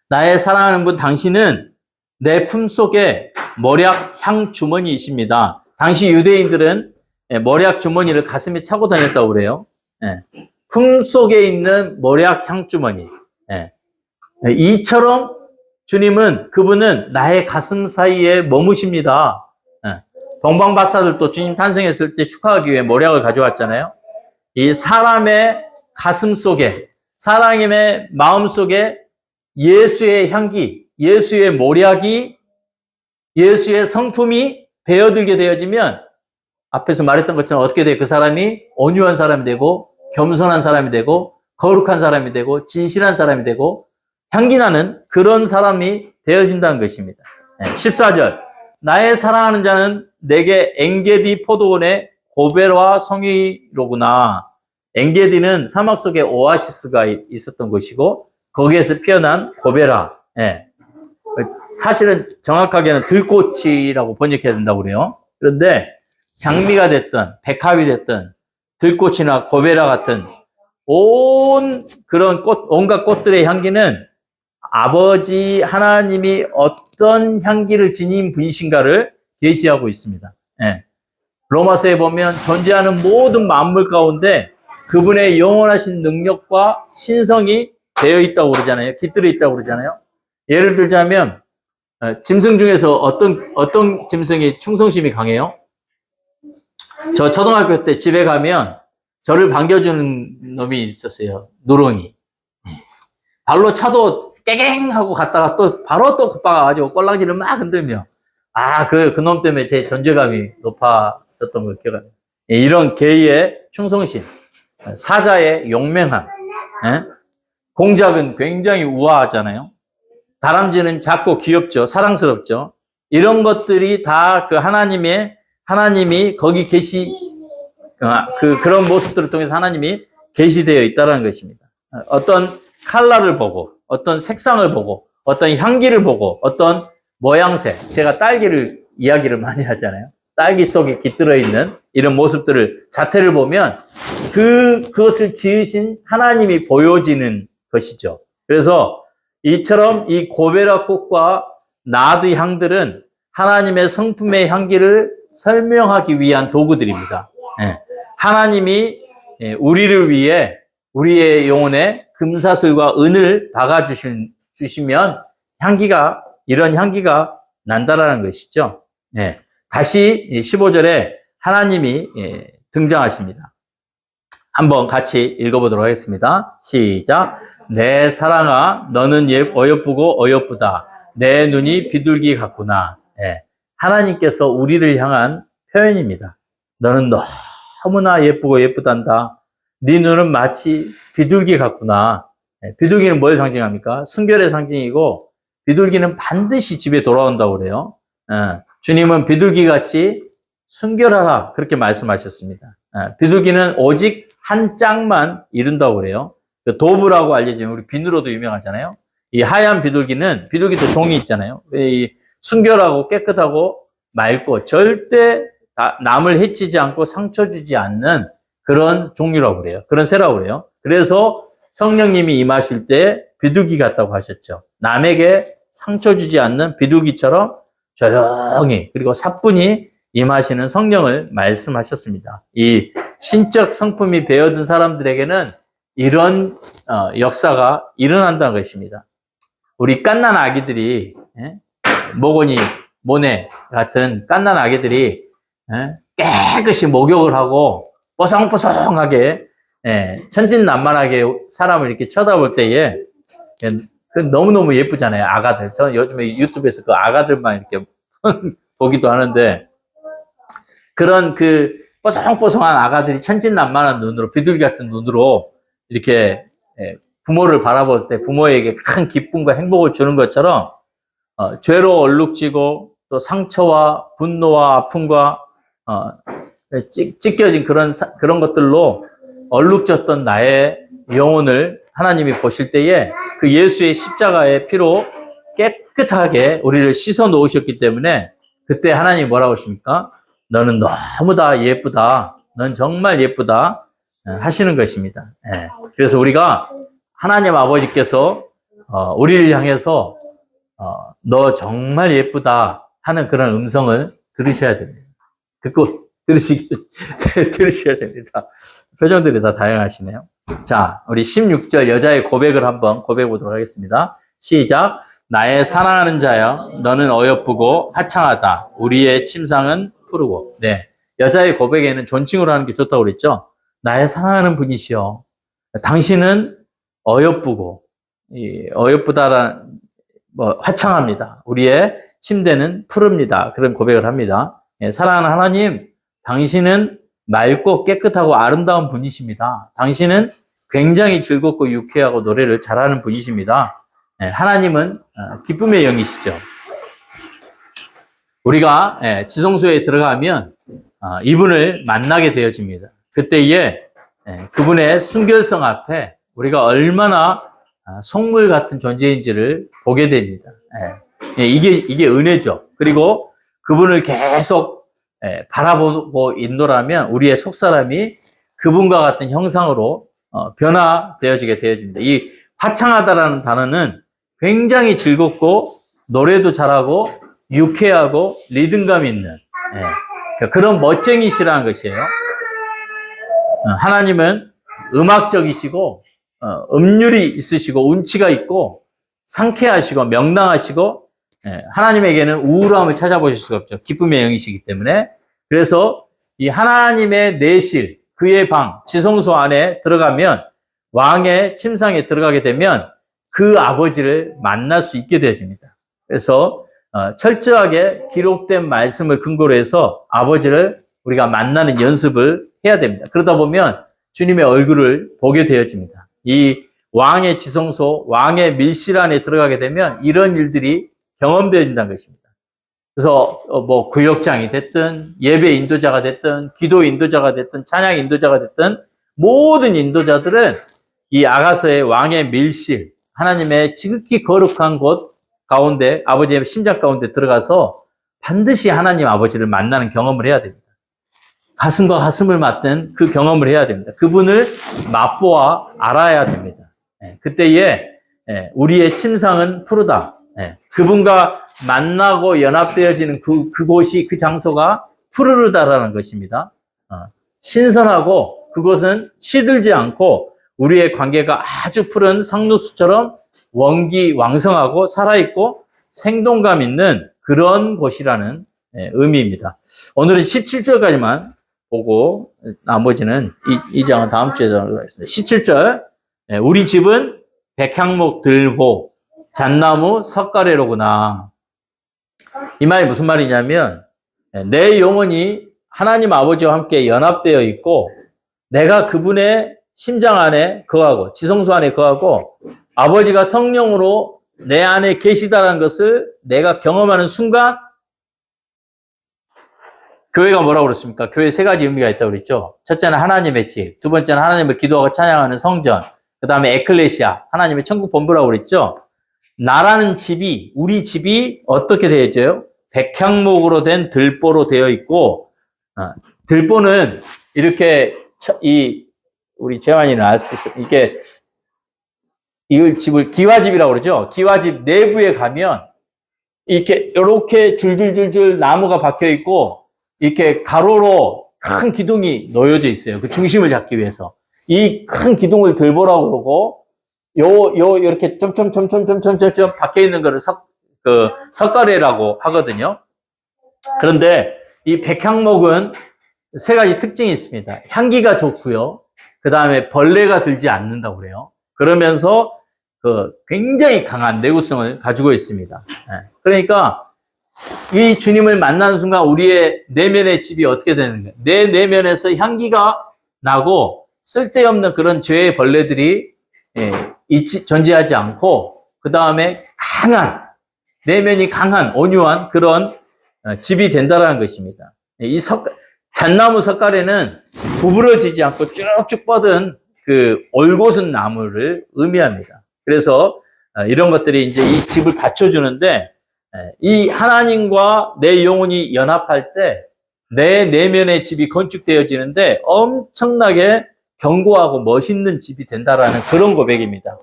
나의 사랑하는 분, 당신은 내 품 속에 모략 향주머니이십니다. 당시 유대인들은 모략 주머니를 가슴에 차고 다녔다고 그래요. 품 속에 있는 모략 향주머니. 이처럼 주님은, 그분은 나의 가슴 사이에 머무십니다. 동방박사들도 주님 탄생했을 때 축하하기 위해 모략을 가져왔잖아요. 이 사람의 가슴 속에, 사람의 마음 속에 예수의 향기, 예수의 모략이, 예수의 성품이 배어들게 되어지면 앞에서 말했던 것처럼 어떻게 돼요? 그 사람이 온유한 사람이 되고 겸손한 사람이 되고 거룩한 사람이 되고 진실한 사람이 되고 향기나는 그런 사람이 되어진다는 것입니다. 14절 나의 사랑하는 자는 내게 엔게디 포도원의 고베와 성이로구나. 엔게디는 사막 속에 오아시스가 있었던 곳이고 거기에서 피어난 고베라. 사실은 정확하게는 들꽃이라고 번역해야 된다고 그래요. 그런데 장미가 됐든 백합이 됐든 들꽃이나 고베라 같은 온 그런 온갖 꽃들의 향기는 아버지 하나님이 어떤 향기를 지닌 분이신가를 계시하고 있습니다. 로마서에 보면 존재하는 모든 만물 가운데 그분의 영원하신 능력과 신성이 되어 있다고 그러잖아요. 깃들어 있다고 그러잖아요. 예를 들자면 짐승 중에서 어떤 짐승이 충성심이 강해요? 저 초등학교 때 집에 가면 저를 반겨주는 놈이 있었어요. 누렁이. 발로 차도 깨갱 하고 갔다가 또 바로 또 급박아가지고 꼴랑지를 막 흔들며 그 놈 때문에 제 존재감이 높아졌던 걸 기억합니다. 이런 개의 충성심, 사자의 용맹함, 공작은 굉장히 우아하잖아요. 다람쥐는 작고 귀엽죠. 사랑스럽죠. 이런 것들이 다 그 하나님이 거기 그런 모습들을 통해서 하나님이 계시되어 있다는 것입니다. 어떤 컬러를 보고, 어떤 색상을 보고, 어떤 향기를 보고, 어떤 모양새. 제가 딸기를 이야기를 많이 하잖아요. 딸기 속에 깃들어 있는 이런 모습들을, 자태를 보면 그것을 지으신 하나님이 보여지는 것이죠. 그래서 이처럼 이 고베라 꽃과 나드 향들은 하나님의 성품의 향기를 설명하기 위한 도구들입니다. 하나님이 우리를 위해 우리의 영혼에 금사슬과 은을 박아주시면 이런 향기가 난다라는 것이죠. 다시 15절에 하나님이 등장하십니다. 한번 같이 읽어보도록 하겠습니다. 시작. 내 사랑아, 너는 어여쁘고 어여쁘다. 내 눈이 비둘기 같구나. 하나님께서 우리를 향한 표현입니다. 너는 너무나 예쁘고 예쁘단다. 네 눈은 마치 비둘기 같구나. 비둘기는 뭘 상징합니까? 순결의 상징이고 비둘기는 반드시 집에 돌아온다고 그래요. 주님은 비둘기같이 순결하라 그렇게 말씀하셨습니다. 비둘기는 오직 한 짝만 이룬다고 그래요. 도브라고 알려진 우리 비누로도 유명하잖아요. 이 하얀 비둘기도 종이 있잖아요. 이 순결하고 깨끗하고 맑고 절대 남을 해치지 않고 상처 주지 않는 그런 종류라고 그래요. 그런 새라고 그래요. 그래서 성령님이 임하실 때 비둘기 같다고 하셨죠. 남에게 상처 주지 않는 비둘기처럼 조용히 그리고 사뿐히 임하시는 성령을 말씀하셨습니다. 이 신적 성품이 배어든 사람들에게는 이런 역사가 일어난다는 것입니다. 우리 갓난 아기들이 모네 같은 갓난 아기들이 깨끗이 목욕을 하고 뽀송뽀송하게 천진난만하게 사람을 이렇게 쳐다볼 때에 너무너무 예쁘잖아요. 아가들. 저는 요즘에 유튜브에서 그 아가들만 이렇게 보기도 하는데 그런 그 뽀송뽀송한 아가들이 천진난만한 눈으로 비둘기 같은 눈으로 이렇게 부모를 바라볼 때 부모에게 큰 기쁨과 행복을 주는 것처럼 죄로 얼룩지고 또 상처와 분노와 아픔과 찢겨진 그런 것들로 얼룩졌던 나의 영혼을 하나님이 보실 때에 그 예수의 십자가의 피로 깨끗하게 우리를 씻어 놓으셨기 때문에 그때 하나님이 뭐라고 하십니까? 너는 너무 다 예쁘다. 넌 정말 예쁘다. 하시는 것입니다. 그래서 우리가 하나님 아버지께서 우리를 향해서 너 정말 예쁘다 하는 그런 음성을 들으셔야 됩니다. 듣고 들으셔야 됩니다. 표정들이 다 다양하시네요. 자, 우리 16절 여자의 고백을 한번 고백해 보도록 하겠습니다. 시작. 나의 사랑하는 자여, 너는 어여쁘고 화창하다. 우리의 침상은 푸르고. 여자의 고백에는 존칭으로 하는 게 좋다고 그랬죠. 나의 사랑하는 분이시여. 당신은 어여쁘고, 어여쁘다란, 화창합니다. 우리의 침대는 푸릅니다. 그런 고백을 합니다. 사랑하는 하나님, 당신은 맑고 깨끗하고 아름다운 분이십니다. 당신은 굉장히 즐겁고 유쾌하고 노래를 잘하는 분이십니다. 하나님은 기쁨의 영이시죠. 우리가 지성소에 들어가면 이분을 만나게 되어집니다. 그때에 그분의 순결성 앞에 우리가 얼마나 성물 같은 존재인지를 보게 됩니다. 이게 은혜죠. 그리고 그분을 계속 바라보고 인도라면 우리의 속사람이 그분과 같은 형상으로 변화되어지게 되어집니다. 이 화창하다라는 단어는 굉장히 즐겁고 노래도 잘하고 유쾌하고 리듬감 있는 그런 멋쟁이시라는 것이에요. 하나님은 음악적이시고 음률이 있으시고 운치가 있고 상쾌하시고 명랑하시고 하나님에게는 우울함을 찾아보실 수가 없죠. 기쁨의 영이시기 때문에. 그래서 이 하나님의 내실, 그의 방, 지성소 안에 들어가면 왕의 침상에 들어가게 되면 그 아버지를 만날 수 있게 되어집니다. 그래서 철저하게 기록된 말씀을 근거로 해서 아버지를 우리가 만나는 연습을 해야 됩니다. 그러다 보면 주님의 얼굴을 보게 되어집니다. 이 왕의 지성소, 왕의 밀실 안에 들어가게 되면 이런 일들이 경험되어진다는 것입니다. 그래서 구역장이 됐든 예배 인도자가 됐든 기도 인도자가 됐든 찬양 인도자가 됐든 모든 인도자들은 이 아가서의 왕의 밀실, 하나님의 지극히 거룩한 곳 가운데 아버지의 심장 가운데 들어가서 반드시 하나님 아버지를 만나는 경험을 해야 됩니다. 가슴과 가슴을 맞는 그 경험을 해야 됩니다. 그분을 맛보아 알아야 됩니다. 그때에 우리의 침상은 푸르다. 그분과 만나고 연합되어지는 그곳이, 그 장소가 푸르르다라는 것입니다. 신선하고 그곳은 시들지 않고 우리의 관계가 아주 푸른 상록수처럼 원기왕성하고 살아있고 생동감 있는 그런 곳이라는 의미입니다. 오늘은 17절까지만 보고 나머지는 이 장은 다음 주에 하겠습니다. 17절, 우리 집은 백향목 들보 잣나무 석가래로구나. 이 말이 무슨 말이냐면 내 영혼이 하나님 아버지와 함께 연합되어 있고 내가 그분의 심장 안에 거하고 지성소 안에 거하고 아버지가 성령으로 내 안에 계시다는 것을 내가 경험하는 순간 교회가 뭐라고 그랬습니까? 교회 세 가지 의미가 있다고 그랬죠. 첫째는 하나님의 집, 두 번째는 하나님을 기도하고 찬양하는 성전, 그 다음에 에클레시아, 하나님의 천국 본부라고 그랬죠. 나라는 집이, 우리 집이 어떻게 되어 있죠? 백향목으로 된 들보로 되어 있고, 들보는 이렇게 우리 재환이는 알 수 있어요. 이걸 집을 기와집이라고 그러죠. 기와집 내부에 가면 이렇게 줄줄줄줄 나무가 박혀 있고 이렇게 가로로 큰 기둥이 놓여져 있어요. 그 중심을 잡기 위해서. 이 큰 기둥을 들보라고 그러고 이렇게 점점점점점점점 박혀 있는 거를 석가래라고 하거든요. 그런데 이 백향목은 세 가지 특징이 있습니다. 향기가 좋고요. 그 다음에 벌레가 들지 않는다고 그래요. 그러면서 굉장히 강한 내구성을 가지고 있습니다. 그러니까 이 주님을 만나는 순간 우리의 내면의 집이 어떻게 되는 거예요? 내 내면에서 향기가 나고 쓸데없는 그런 죄의 벌레들이 존재하지 않고 그 다음에 내면이 강한 온유한 그런 집이 된다라는 것입니다. 이 잣나무 석가래는 구부러지지 않고 쭉쭉 뻗은 그 올곧은 나무를 의미합니다. 그래서 이런 것들이 이제 이 집을 받쳐주는데 이 하나님과 내 영혼이 연합할 때 내 내면의 집이 건축되어지는데 엄청나게 견고하고 멋있는 집이 된다라는 그런 고백입니다.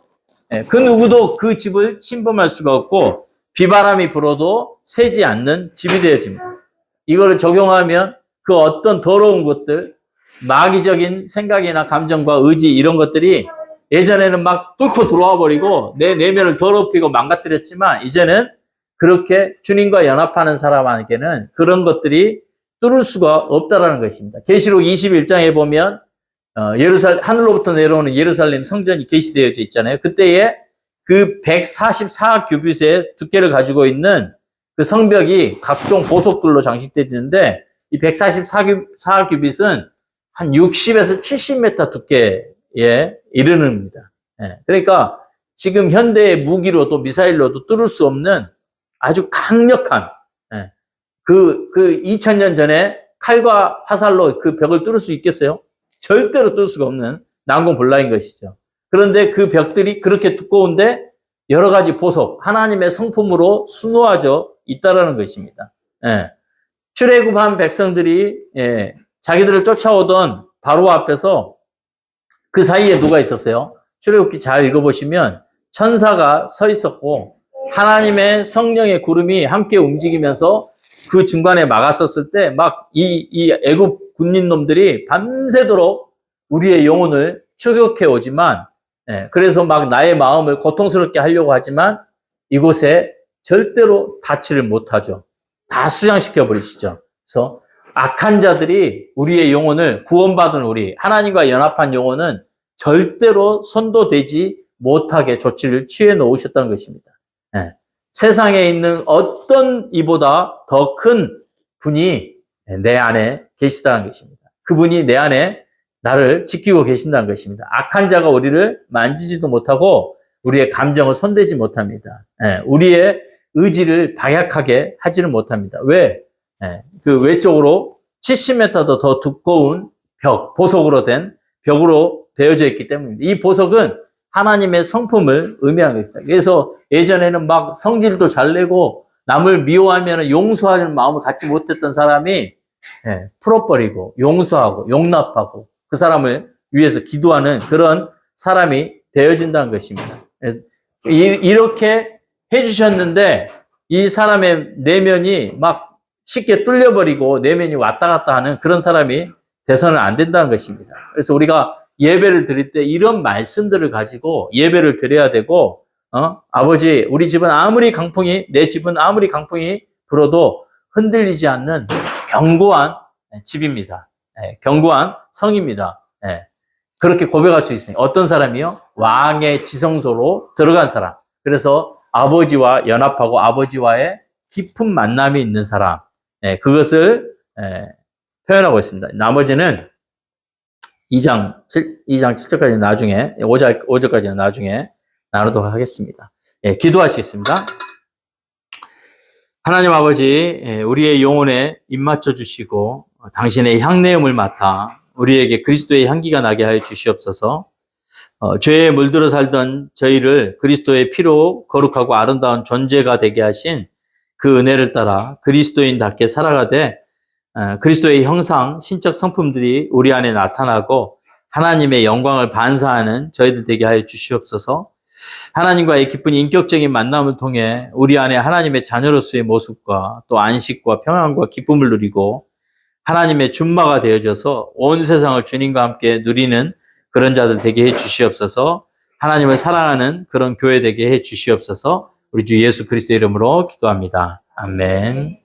그 누구도 그 집을 침범할 수가 없고 비바람이 불어도 새지 않는 집이 되어집니다. 이거를 적용하면 그 어떤 더러운 것들, 마귀적인 생각이나 감정과 의지 이런 것들이 예전에는 막 뚫고 들어와 버리고 내 내면을 더럽히고 망가뜨렸지만 이제는 그렇게 주님과 연합하는 사람에게는 그런 것들이 뚫을 수가 없다라는 것입니다. 계시록 21장에 보면 하늘로부터 내려오는 예루살렘 성전이 계시되어져 있잖아요. 그때에 그 144규빗의 두께를 가지고 있는 그 성벽이 각종 보석들로 장식되어 있는데, 이 144규빗은 한 60에서 70m 두께에 이르는입니다. 그러니까 지금 현대의 무기로도 미사일로도 뚫을 수 없는 아주 강력한, 그 2000년 전에 칼과 화살로 그 벽을 뚫을 수 있겠어요? 절대로 뚫을 수가 없는 난공불락인 것이죠. 그런데 그 벽들이 그렇게 두꺼운데 여러 가지 보석, 하나님의 성품으로 수놓아져 있다라는 것입니다. 출애굽한 백성들이 자기들을 쫓아오던 바로 앞에서 그 사이에 누가 있었어요? 출애굽기 잘 읽어보시면 천사가 서 있었고 하나님의 성령의 구름이 함께 움직이면서 그 중간에 막았었을 때 막 이 애굽 군인놈들이 밤새도록 우리의 영혼을 추격해 오지만, 그래서 막 나의 마음을 고통스럽게 하려고 하지만 이곳에 절대로 닿지를 못하죠. 다 수장시켜 버리시죠. 그래서 악한 자들이 우리의 영혼을, 구원받은 우리 하나님과 연합한 영혼은 절대로 손도 대지 못하게 조치를 취해 놓으셨다는 것입니다. 세상에 있는 어떤 이보다 더 큰 분이 내 안에 계시다는 것입니다. 그분이 내 안에 나를 지키고 계신다는 것입니다. 악한 자가 우리를 만지지도 못하고 우리의 감정을 손대지 못합니다. 우리의 의지를 방약하게 하지는 못합니다. 왜? 그 외쪽으로 70m도 더 두꺼운 벽, 보석으로 된 벽으로 되어져 있기 때문입니다. 이 보석은 하나님의 성품을 의미하는 것입니다. 그래서 예전에는 막 성질도 잘 내고 남을 미워하면 용서하는 마음을 갖지 못했던 사람이 풀어버리고 용서하고 용납하고 그 사람을 위해서 기도하는 그런 사람이 되어진다는 것입니다. 이렇게 해주셨는데 이 사람의 내면이 막 쉽게 뚫려버리고 내면이 왔다 갔다 하는 그런 사람이 돼서는 안 된다는 것입니다. 그래서 우리가 예배를 드릴 때 이런 말씀들을 가지고 예배를 드려야 되고, 아버지, 우리 집은 아무리 강풍이, 내 집은 아무리 강풍이 불어도 흔들리지 않는 견고한 집입니다. 견고한 성입니다. 그렇게 고백할 수 있으니 어떤 사람이요? 왕의 지성소로 들어간 사람. 그래서 아버지와 연합하고 아버지와의 깊은 만남이 있는 사람. 그것을 표현하고 있습니다. 나머지는 2장 7절까지는 나중에, 5절까지는 나중에 나누도록 하겠습니다. 기도하시겠습니다. 하나님 아버지, 우리의 영혼에 입맞춰 주시고 당신의 향내음을 맡아 우리에게 그리스도의 향기가 나게 하여 주시옵소서. 죄에 물들어 살던 저희를 그리스도의 피로 거룩하고 아름다운 존재가 되게 하신 그 은혜를 따라 그리스도인답게 살아가되 그리스도의 형상, 신적 성품들이 우리 안에 나타나고 하나님의 영광을 반사하는 저희들 되게 하여 주시옵소서. 하나님과의 깊은 인격적인 만남을 통해 우리 안에 하나님의 자녀로서의 모습과 또 안식과 평안과 기쁨을 누리고 하나님의 준마가 되어져서 온 세상을 주님과 함께 누리는 그런 자들 되게 해 주시옵소서. 하나님을 사랑하는 그런 교회 되게 해 주시옵소서. 우리 주 예수 그리스도의 이름으로 기도합니다. 아멘.